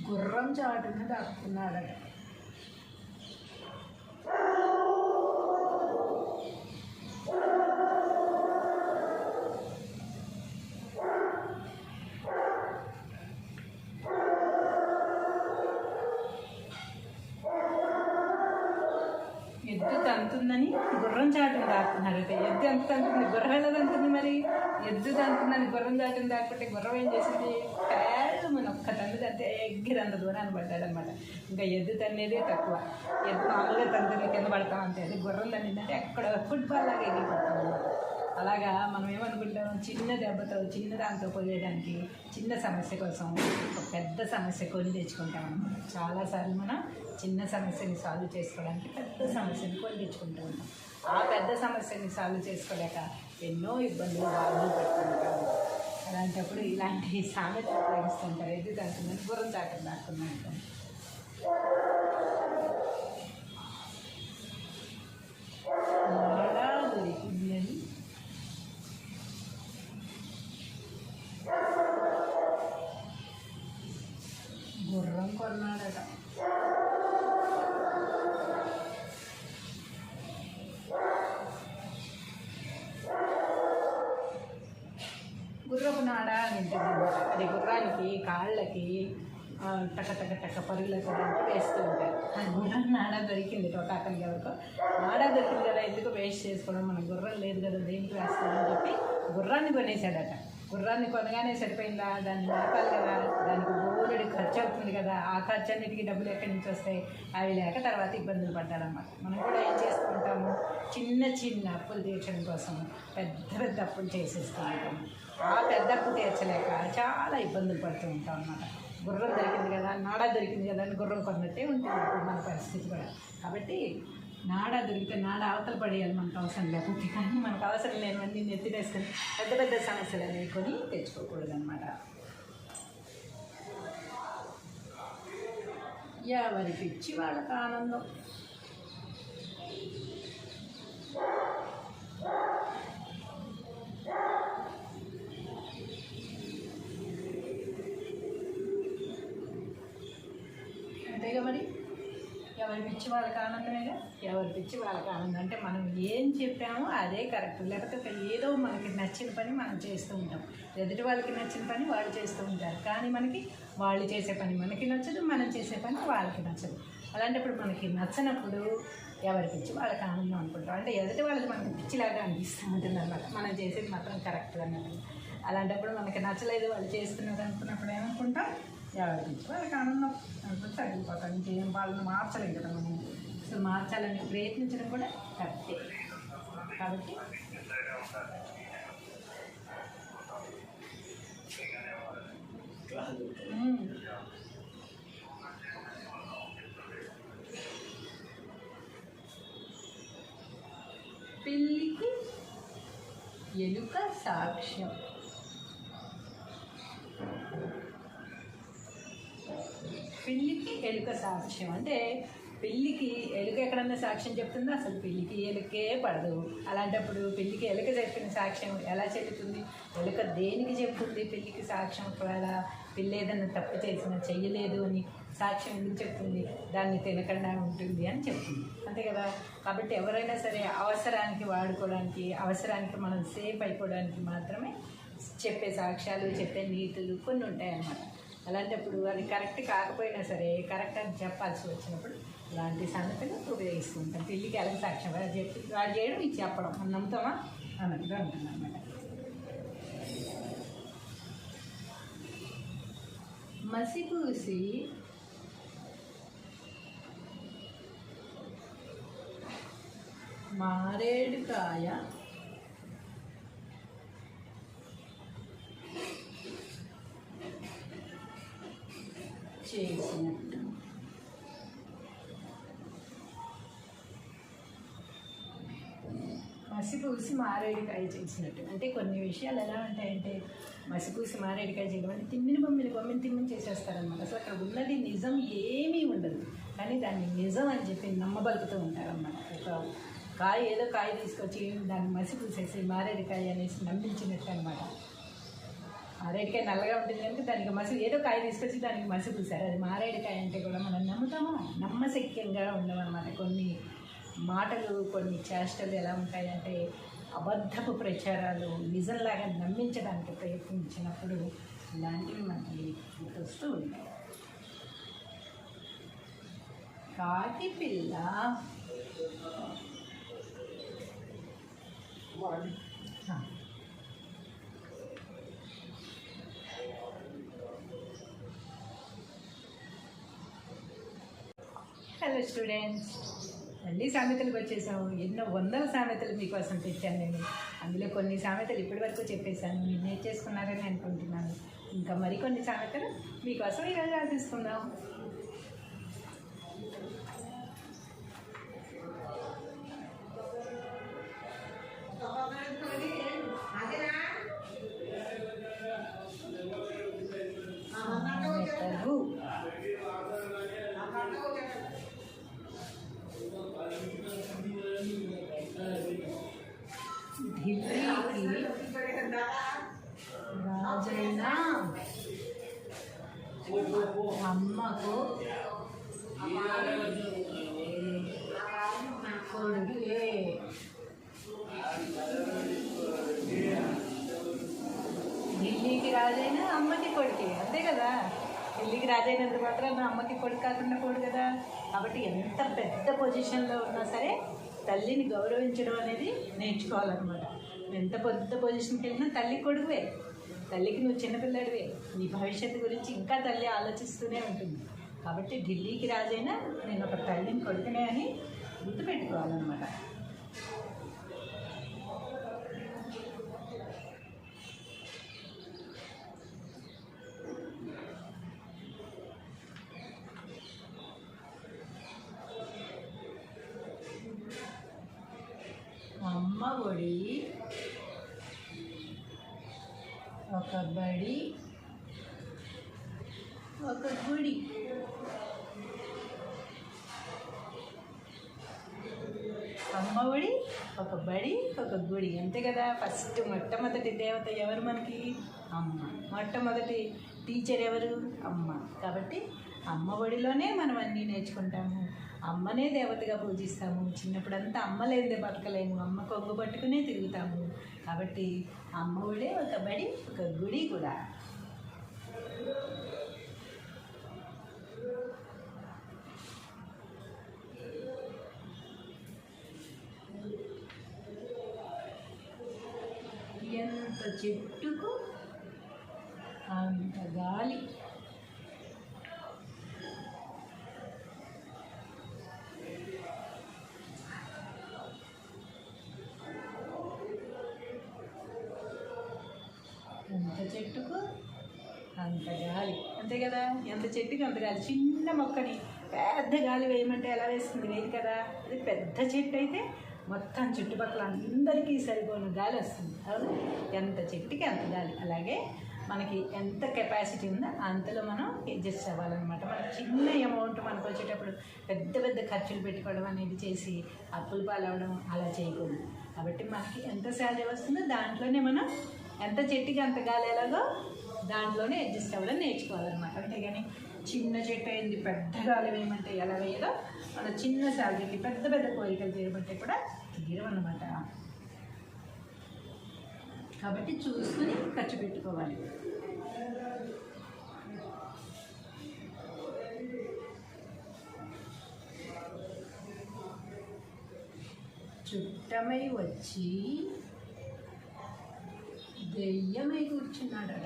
గుర్రం చాటున దాక్కున్నాడట. ఎద్దు తంతుందని గుర్రం చాటును దాక్కున్నాడట. ఎద్దు ఎంత తంతుంది, గుర్రం ఎలా తంతుంది మరి? ఎద్దు తంతుందని గుర్రం చాటును దాక్కుంటే గుర్రం ఏం చేసింది? మన ఒక్క తండ్రి తంతే ఎగ్గిరంత దూరాన్ని పడ్డాడనమాట. ఇంకా ఎద్దు తన్నేదే తక్కువ, ఎద్దు మామూలుగా తండ్రి కింద పడతాం అంతే, అది గుర్రం తన్నిందంటే అక్కడ ఫుట్బాల్ లాగా ఎగిరిపడతాం అనమాట. అలాగా మనం ఏమనుకుంటాం, చిన్న దెబ్బతో చిన్న దాంతో పోయేయడానికి చిన్న సమస్య కోసం ఒక పెద్ద సమస్య కొని తెచ్చుకుంటాం అనమాట. చాలాసార్లు మనం చిన్న సమస్యని సాల్వ్ చేసుకోవడానికి పెద్ద సమస్యని కొని తెచ్చుకుంటూ ఉంటాం. ఆ పెద్ద సమస్యని సాల్వ్ చేసుకోలేక ఎన్నో ఇబ్బందులు బాధలు పడుతుంటాం. అలాంటప్పుడు ఇలాంటి సామెత ఉపయోగిస్తుంటారు, ఎద్దు దాకుందని గుర్రం చాటం దాక్కున్నట్టు. నాడా దొరికింది అని గుర్రం కొన్నాడట. గుర్రపు నాడ అని ఉంటుంది, అది గుర్రానికి కాళ్ళకి టక టక టక పరుగులకు వేస్తూ ఉంటారు. అది గుర్రం నాడ దొరికింది తోటాకనికి ఎవరికో, నాడ దొరికింది కదా ఎందుకు వేస్ట్ చేసుకోవడం, మన గుర్రం లేదు కదా దేనికి వేస్తామని చెప్పి గుర్రాన్ని కొనేసాడట. గుర్రాన్ని కొనగానే సరిపోయిందా, దాన్ని నడపాలి కదా, దానికి బోలెడు ఖర్చు అవుతుంది కదా, ఆ ఖర్చు అన్నిటికీ డబ్బులు ఎక్కడి నుంచి వస్తాయి, అవి లేక తర్వాత ఇబ్బందులు పడ్డారన్నమాట. మనం కూడా ఏం చేస్తూ ఉంటాము, చిన్న చిన్న అప్పులు తీర్చడం కోసం పెద్ద పెద్ద అప్పులు చేసేస్తూ ఉంటాము. ఆ పెద్ద అప్పు తీర్చలేక చాలా ఇబ్బందులు పడుతూ ఉంటాం అన్నమాట. గుర్రం దొరికింది కదా, నాడ దొరికింది కదా అని గుర్రం కొన్నట్టే ఉంటుంది ఇప్పుడు మన పరిస్థితి కూడా. కాబట్టి నాడ దొరికితే నాడ అవతల పడేయాలి మనకు అవసరం లేకపోతే, కానీ మనకు అవసరం లేనివన్నీ నెత్తినేసుకొని పెద్ద పెద్ద సమస్యలు అనేవి కొని తెచ్చుకోకూడదు అనమాట. ఎవరి పిచ్చి వాళ్ళకి ఆనందం. అంతేగా మరి, ఎవరి పిచ్చి వాళ్ళకి ఆనందమేగా. ఎవరి పిచ్చి వాళ్ళకి ఆనందం అంటే మనం ఏం చెప్పామో అదే కరెక్ట్, లేకపోతే ఏదో మనకి నచ్చిన పని మనం చేస్తూ ఉంటాం, ఎదుటి వాళ్ళకి నచ్చిన పని వాళ్ళు చేస్తూ ఉంటారు, కానీ మనకి వాళ్ళు చేసే పని మనకి నచ్చదు, మనం చేసే పని వాళ్ళకి నచ్చదు. అలాంటప్పుడు మనకి నచ్చనప్పుడు ఎవరి పిచ్చి వాళ్ళకి ఆనందం అనుకుంటాం, అంటే ఎదుటి వాళ్ళకి మనకి పిచ్చిలాగా అనిపిస్తూ ఉంటుంది అన్నమాట, మనం చేసేది మాత్రం కరెక్ట్ అన్నట్టు. అలాంటప్పుడు మనకి నచ్చలేదు వాళ్ళు చేస్తున్నారు అనుకున్నప్పుడు ఏమనుకుంటాం, ఎవరి పిచ్చి వాళ్ళకి ఆనందం అనుకుంటే తగ్గిపోతాం. ఇంకేం వాళ్ళని మార్చలేం కదా మనం, అసలు మార్చాలని ప్రయత్నించడం కూడా కరెక్టే. కాబట్టి పిల్లికి ఎలుక సాక్ష్యం. పిల్లికి ఎలుక సాక్ష్యం అంటే పిల్లికి ఎలుక ఎక్కడన్నా సాక్ష్యం చెప్తుందో, అసలు పిల్లికి ఎలుకే పడదు. అలాంటప్పుడు పిల్లికి ఎలుక చెప్పిన సాక్ష్యం ఎలా చెల్లుతుంది? ఎలుక దేనికి చెప్తుంది పిల్లికి సాక్ష్యం? ఒకవేళ పిల్లి ఏదన్నా తప్పు చేసినా చెయ్యలేదు అని సాక్ష్యం ఎందుకు చెప్తుంది? దాన్ని తినకుండా ఉంటుంది అని చెప్తుంది, అంతే కదా. కాబట్టి ఎవరైనా సరే అవసరానికి వాడుకోవడానికి, అవసరానికి మనం సేఫ్ అయిపోవడానికి మాత్రమే చెప్పే సాక్ష్యాలు, చెప్పే నీతులు కొన్ని ఉంటాయన్నమాట. అలాంటప్పుడు అది కరెక్ట్ కాకపోయినా సరే కరెక్ట్ అని చెప్పాల్సి వచ్చినప్పుడు ఇలాంటి సంగతులు ఉపయోగిస్తుంటాం. పిల్లికి ఎలా సాక్ష్యం వాడు చెప్పి వాడు చేయడం ఇది చెప్పడం మనం నమ్ముతామా అన్నట్టుగా ఉంటుంది అన్నమాట. మసిపూసి మారేడుకాయ చేసినట్టు. మసిపూసి మారేడుకాయ చేసినట్టు అంటే కొన్ని విషయాలు ఎలా ఉంటాయంటే మసిపూసి మారేడుకాయ చేయడం అంటే తిమ్మిని బొమ్మిని చేసేస్తారనమాట. అసలు అక్కడ ఉన్నది నిజం ఏమీ ఉండదు, కానీ దాన్ని నిజం అని చెప్పి నమ్మబలుకుతూ ఉంటారన్నమాట. ఒక కాయ ఏదో కాయ తీసుకొచ్చి దాన్ని మసిపూసేసి మారేడుకాయ అనేసి నమ్మించినట్టు అనమాట. మారేడుకాయ నల్లగా ఉంటుంది కనుక దానికి ఏదో కాయ తీసుకొచ్చి దానికి మసి పూసారు. అది మారేడుకాయ అంటే కూడా మనం నమ్ముతామా? నమ్మశక్యంగా ఉండవన్నమాట. కొన్ని మాటలు కొన్ని చేష్టలు ఎలా ఉంటాయంటే అబద్ధపు ప్రచారాలు నిజంలాగా నమ్మించడానికి ప్రయత్నించినప్పుడు ఇలాంటివి మనకి గుర్తొస్తూ ఉంటాయి. కాకి పిల్ల హలో స్టూడెంట్స్, మళ్ళీ సామెతలకు వచ్చేసాము. ఎన్నో వందల సామెతలు మీకోసం తెచ్చాను నేను. అందులో కొన్ని సామెతలు ఇప్పటి వరకు చెప్పేశాను, మీరు నేర్చేసుకున్నారని అనుకుంటున్నాను. ఇంకా మరికొన్ని సామెతలు మీకోసం ఈరోజు ఆశిస్తున్నాం. ఢిల్లీకి రాజైన అమ్మకు కొడుకే. ఢిల్లీకి రాజైన అమ్మకి కొడుకే, అంతే కదా. ఢిల్లీకి రాజైనంత మాత్రం అమ్మకి కొడుకు కాకుండా పోడు కదా. కాబట్టి ఎంత పెద్ద పొజిషన్లో ఉన్నా సరే తల్లిని గౌరవించడం అనేది నేర్చుకోవాలన్నమాట. ఎంత పెద్ద పొజిషన్కి వెళ్ళినా తల్లి కొడుకువే, తల్లికి నువ్వు చిన్నపిల్లడివే. నీ భవిష్యత్తు గురించి ఇంకా తల్లి ఆలోచిస్తూనే ఉంటుంది. కాబట్టి ఢిల్లీకి రాజైనా నేను ఒక తల్లిని కొడుకునే అని గుర్తుపెట్టుకోవాలన్నమాట. అమ్మ ఒడి ఒక బడి ఒక గుడి. అమ్మ ఒడి ఒక బడి ఒక గుడి, అంతే కదా. ఫస్ట్ మొట్టమొదటి దేవత ఎవరు మనకి? అమ్మ. మొట్టమొదటి టీచర్ ఎవరు? అమ్మ. కాబట్టి అమ్మ ఒడిలోనే మనం అన్నీ నేర్చుకుంటాము. అమ్మనే దేవతగా పూజిస్తాము. చిన్నప్పుడంతా అమ్మ లేనిదే బతకలేము, అమ్మ కొంగు పట్టుకునే తిరుగుతాము. కాబట్టి అమ్మ ఒడే ఒక బడి ఒక గుడి కూడా. ఎంత చెట్టుకు అంత గాలి. ఎంత చెట్టుకు అంత గాలి, అంతే కదా. ఎంత చెట్టుకు అంత గాలి. చిన్న మొక్కని పెద్ద గాలి వేయమంటే ఎలా వేస్తుంది? వేయదు కదా. అది పెద్ద చెట్టు అయితే మొత్తం చుట్టుపక్కల అందరికీ సరిపోయిన గాలి వస్తుంది. అవును, ఎంత చెట్టుకి అంత గాలి. అలాగే మనకి ఎంత కెపాసిటీ ఉందో అంతలో మనం అడ్జస్ట్ అవ్వాలన్నమాట. మనకి చిన్న అమౌంట్ మనకు వచ్చేటప్పుడు పెద్ద పెద్ద ఖర్చులు పెట్టుకోవడం అనేది చేసి అప్పులు పాలవడం అలా చేయకూడదు. కాబట్టి మనకి ఎంత శాలరీ వస్తుందో దాంట్లోనే మనం ఎంత చెట్టుకి అంత గాలి ఎలాగో దాంట్లోనే అడ్జస్ట్ అవ్వడం నేర్చుకోవాలన్నమాట. అంతేగాని చిన్న చెట్టు అయింది పెద్ద గాలి వేయమంటే ఎలా వేయదో, మన చిన్న శాలరీకి పెద్ద పెద్ద కోరికలు తీయమంటే కూడా తీరమన్నమాట. కాబట్టి చూసుకుని ఖర్చు పెట్టుకోవాలి. చుట్టమై వచ్చి దెయ్యమై కూర్చున్నాడట.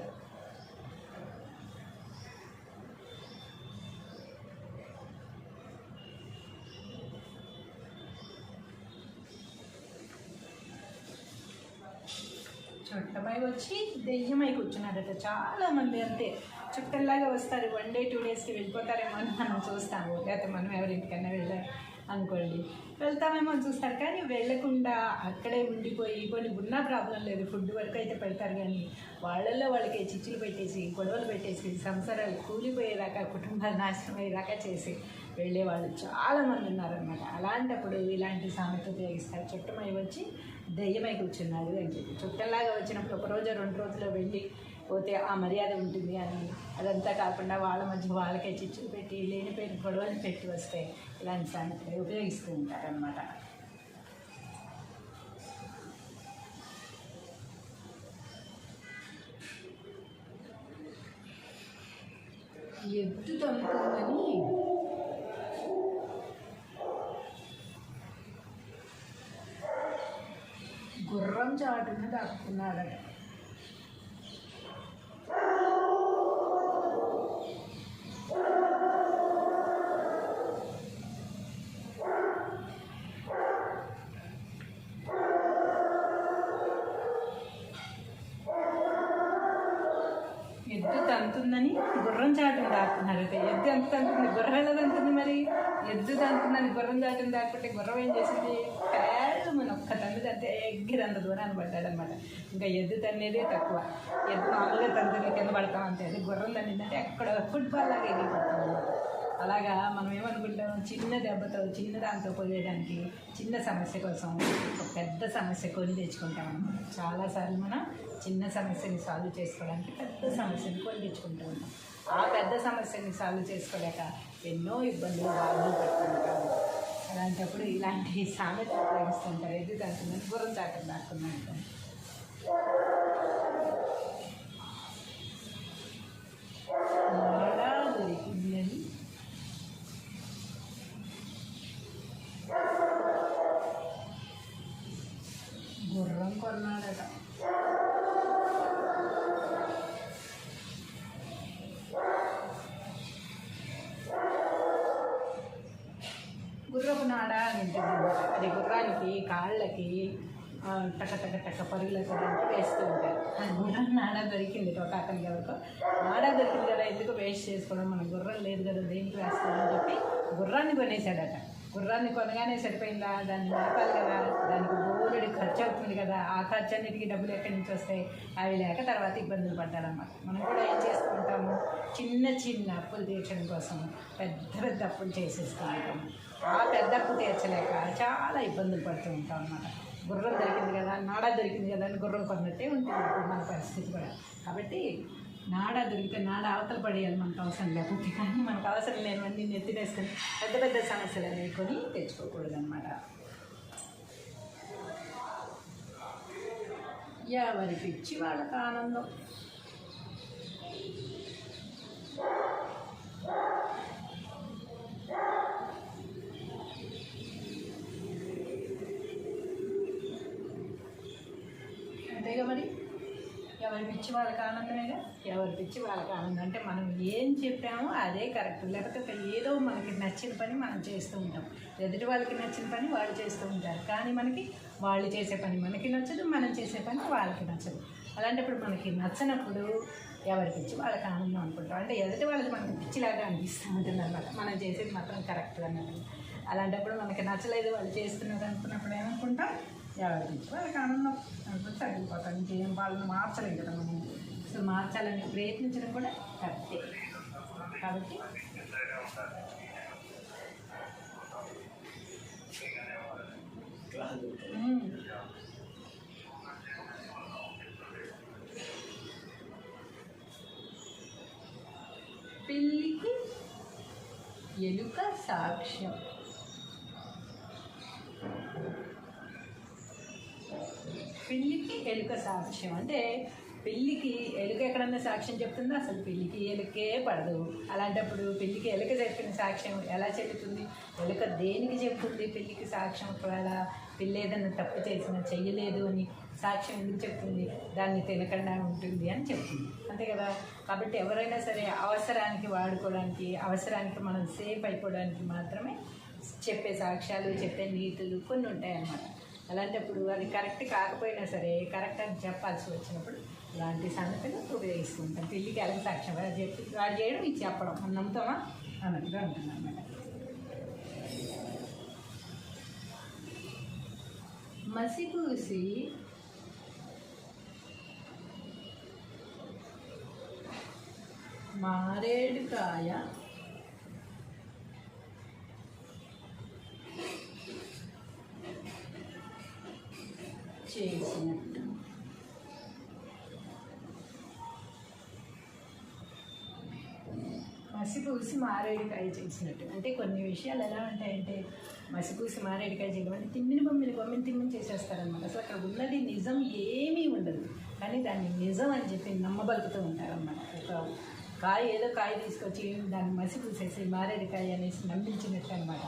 చుట్టమై వచ్చి దెయ్యమై కూర్చున్నాడట. చాలామంది అంతే చుట్టల్లాగా వస్తారు, 1 day 2 daysకి వెళ్ళిపోతారేమో అని మనం చూస్తాము. లేకపోతే మనం ఎవరింటికైనా వెళ్ళాలి అనుకోండి, వెళ్తామేమో అని చూస్తారు. కానీ వెళ్ళకుండా అక్కడే ఉండిపోయి కొన్ని ఉన్నా ప్రాబ్లం లేదు, ఫుడ్ వరకు అయితే పెడతారు. కానీ వాళ్ళల్లో వాళ్ళకి చిచ్చులు పెట్టేసి గొడవలు పెట్టేసి సంసారాలు కూలిపోయేదాకా కుటుంబాలు నాశనం అయ్యేదాకా చేసి వెళ్ళేవాళ్ళు చాలామంది ఉన్నారనమాట. అలాంటప్పుడు ఇలాంటి సామెత ఉపయోగిస్తారు, చుట్టమై వచ్చి దెయ్యమై కూర్చున్నాడు అని చెప్పి. చుట్టంలాగా వచ్చినప్పుడు 1 రోజు 2 రోజుల్లో వెళ్ళి పోతే ఆ మర్యాద ఉంటుంది అని, అదంతా కాకుండా వాళ్ళ మధ్య వాళ్ళకే చిచ్చులు పెట్టి లేనిపోయిన గొడవలు పెట్టి వస్తే ఇలాంటి సామెతలు ఉపయోగిస్తూ ఉంటారనమాట. ఎద్దు తమ్ముతుందని గుర్రం చాటున దాక్కున్నాడట. ఎద్దు తంతుందని గుర్రం చాటును దాక్కున్నారట. ఎద్దు ఎంత తంతుంది, గుర్రం ఎలా తంతుంది? మరి ఎద్దు తంతుందని గుర్రం చాటును దాక్కుంటే గుర్రం ఏం చేసింది? మన ఒక్క తండ్రి తంతే ఎగ్గిరంత దూరాన్ని పడ్డాడనమాట. ఇంకా ఎద్దు తన్నేదే తక్కువ. ఎద్దు మామూలుగా తండ్రి కింద పడతాం అంతే, అది గుర్రం తన్నిందంటే అక్కడ ఫుట్బాల్ లాగా ఎగిరి పడతాం అనమాట. అలాగా మనం ఏమనుకుంటాం, చిన్న దెబ్బతో చిన్న దాంతో పోయేయడానికి చిన్న సమస్య కోసం ఒక పెద్ద సమస్య కొని తెచ్చుకుంటాం అనమాట. చాలాసార్లు మనం చిన్న సమస్యని సాల్వ్ చేసుకోవడానికి పెద్ద సమస్యని కొని తెచ్చుకుంటూ ఉంటాం. ఆ పెద్ద సమస్యని సాల్వ్ చేసుకోలేక ఎన్నో ఇబ్బందులు బాధలు పడుతుంటాం. అలాంటప్పుడు ఇలాంటి సామెత ఉపయోగిస్తుంటారు, ఎద్దు తంతుందని గుర్రం చాటును దాక్కున్నాడు. నాడా దొరికిందని గుర్రం కొన్నాడట. గుర్రపు నాడ అని ఉంటుంది. అది గుర్రానికి కాళ్ళకి టక టక టక పరుగులకు వేస్తూ ఉంటారు. అది గుర్రం నాడ దొరికింది అతనికి ఎవరికో. నాడ దొరికింది కదా, ఎందుకు వేస్ట్ చేసుకోవడం, మన గుర్రం లేదు కదా దేనికి వేస్తామని చెప్పి గుర్రాన్ని కొనేసాడట. గుర్రాన్ని కొనగానే సరిపోయిందా, దాన్ని నడపాలి కదా, దానికి బోలెడు ఖర్చు అవుతుంది కదా, ఆ ఖర్చు అన్నిటికీ డబ్బులు ఎక్కడి నుంచి వస్తాయి, అవి లేక తర్వాత ఇబ్బందులు పడ్డారన్నమాట. మనం కూడా ఏం చేస్తూ ఉంటాము, చిన్న చిన్న అప్పులు తీర్చడం కోసం పెద్ద పెద్ద అప్పులు చేసేస్తూ ఉంటాము. ఆ పెద్ద అప్పు తీర్చలేక చాలా ఇబ్బందులు పడుతూ ఉంటాం అన్నమాట. గుర్రం దొరికింది కదా, నాడా దొరికింది కదా అని గుర్రం కొన్నట్టే ఉంటుంది ఇప్పుడు మన పరిస్థితి కూడా. కాబట్టి నాడా దొరికితే నాడా అవతల పడేయాలి మనకు అవసరం లేకపోతే. కానీ మనకు అవసరం లేనివన్నీ నెత్తినేసుకొని పెద్ద పెద్ద సమస్యలు అనేవి కొని తెచ్చుకోకూడదు అనమాట. ఎవరి పిచ్చి వాళ్ళకి ఆనందం. అంతేగా మరి, ఎవరి పిచ్చి వాళ్ళకి ఆనందమేగా. ఎవరి పిచ్చి వాళ్ళకి ఆనందం అంటే మనం ఏం చెప్పామో అదే కరెక్ట్. లేకపోతే ఏదో మనకి నచ్చిన పని మనం చేస్తూ ఉంటాం, ఎదుటి వాళ్ళకి నచ్చిన పని వాళ్ళు చేస్తూ ఉంటారు. కానీ మనకి వాళ్ళు చేసే పని మనకి నచ్చదు, మనం చేసే పని వాళ్ళకి నచ్చదు. అలాంటప్పుడు మనకి నచ్చినప్పుడు ఎవరి పిచ్చి వాళ్ళకి ఆనందం అనుకుంటాం. అంటే ఎదుటి వాళ్ళకి మనకి పిచ్చిలాగా అనిపిస్తూ ఉంటుంది అనమాట, మనం చేసేది మాత్రం కరెక్ట్ అన్నట్టు. అలాంటప్పుడు మనకి నచ్చలేదు వాళ్ళు చేస్తున్నారు అనుకున్నప్పుడు ఏమనుకుంటాం, ఎవరి పిచ్చి వాళ్ళకి ఆనందం అనుకుంటే తగ్గిపోతాం. ఇంకేం వాళ్ళని మార్చలేం కదా మనం. అసలు మార్చాలని ప్రయత్నించడం కూడా కరెక్టే. కాబట్టి పిల్లికి ఎలుక సాక్ష్యం. పిల్లికి ఎలుక సాక్ష్యం అంటే పెళ్ళికి ఎలుక ఎక్కడన్నా సాక్ష్యం చెప్తుందో అసలు పెళ్ళికి ఎలుకే పడదు. అలాంటప్పుడు పెళ్ళికి ఎలుక చెప్పిన సాక్ష్యం ఎలా చెల్లుతుంది? ఎలుక దేనికి చెప్తుంది పెళ్ళికి సాక్ష్యం? ఒకవేళ పెళ్ళి ఏదన్నా తప్పు చేసినా చెయ్యలేదు అని సాక్ష్యం ఎందుకు చెప్తుంది? దాన్ని తినకుండా ఉంటుంది అని చెప్తుంది, అంతే కదా. కాబట్టి ఎవరైనా సరే అవసరానికి వాడుకోవడానికి, అవసరానికి మనం సేఫ్ అయిపోవడానికి మాత్రమే చెప్పే సాక్ష్యాలు, చెప్పే నీతులు కొన్ని ఉంటాయన్నమాట. అలాంటప్పుడు అది కరెక్ట్ కాకపోయినా సరే కరెక్ట్ అని చెప్పాల్సి వచ్చినప్పుడు ఇలాంటి సంగతులు ఉపయోగిస్తుంటాం. పెళ్ళికి ఎలాగ సాక్ష్యం వాడు చెప్పి వాడు చేయడం ఇది చెప్పడం మనం నమ్ముతామా అన్నట్టుగా ఉంటుంది అన్నమాట. మసిపూసి మారేడుకాయ చేసినట్టు. మసిపూసి మారేడుకాయ చేసినట్టు అంటే కొన్ని విషయాలు ఎలా ఉంటాయంటే, మసిపూసి మారేడుకాయ చేయడం అంటే తిమ్మిని బొమ్మిని తిమ్మిని చేసేస్తారనమాట. అసలు అక్కడ ఉన్నది నిజం ఏమీ ఉండదు, కానీ దాన్ని నిజం అని చెప్పి నమ్మబలుకుతూ ఉంటారన్నమాట. ఒక కాయ ఏదో కాయ తీసుకొచ్చి దాన్ని మసిపూసేసి మారేడుకాయ అనేసి నమ్మించినట్టు అనమాట.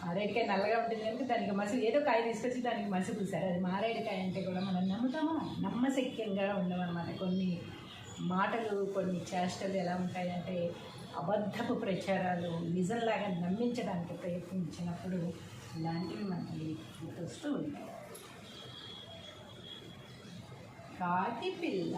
మారేడుకాయ నల్లగా ఉంటుంది కనుక దానికి ఏదో కాయ తీసుకొచ్చి దానికి మసి పూసారు. అది మారేడుకాయ అంటే కూడా మనం నమ్ముతామా? నమ్మశక్యంగా ఉండమన్నమాట. కొన్ని మాటలు, కొన్ని చేష్టలు ఎలా ఉంటాయంటే అబద్ధపు ప్రచారాలు నిజంలాగా నమ్మించడానికి ప్రయత్నించినప్పుడు ఇలాంటివి మనకి గుర్తొస్తూ ఉంటాయి. కాకి పిల్ల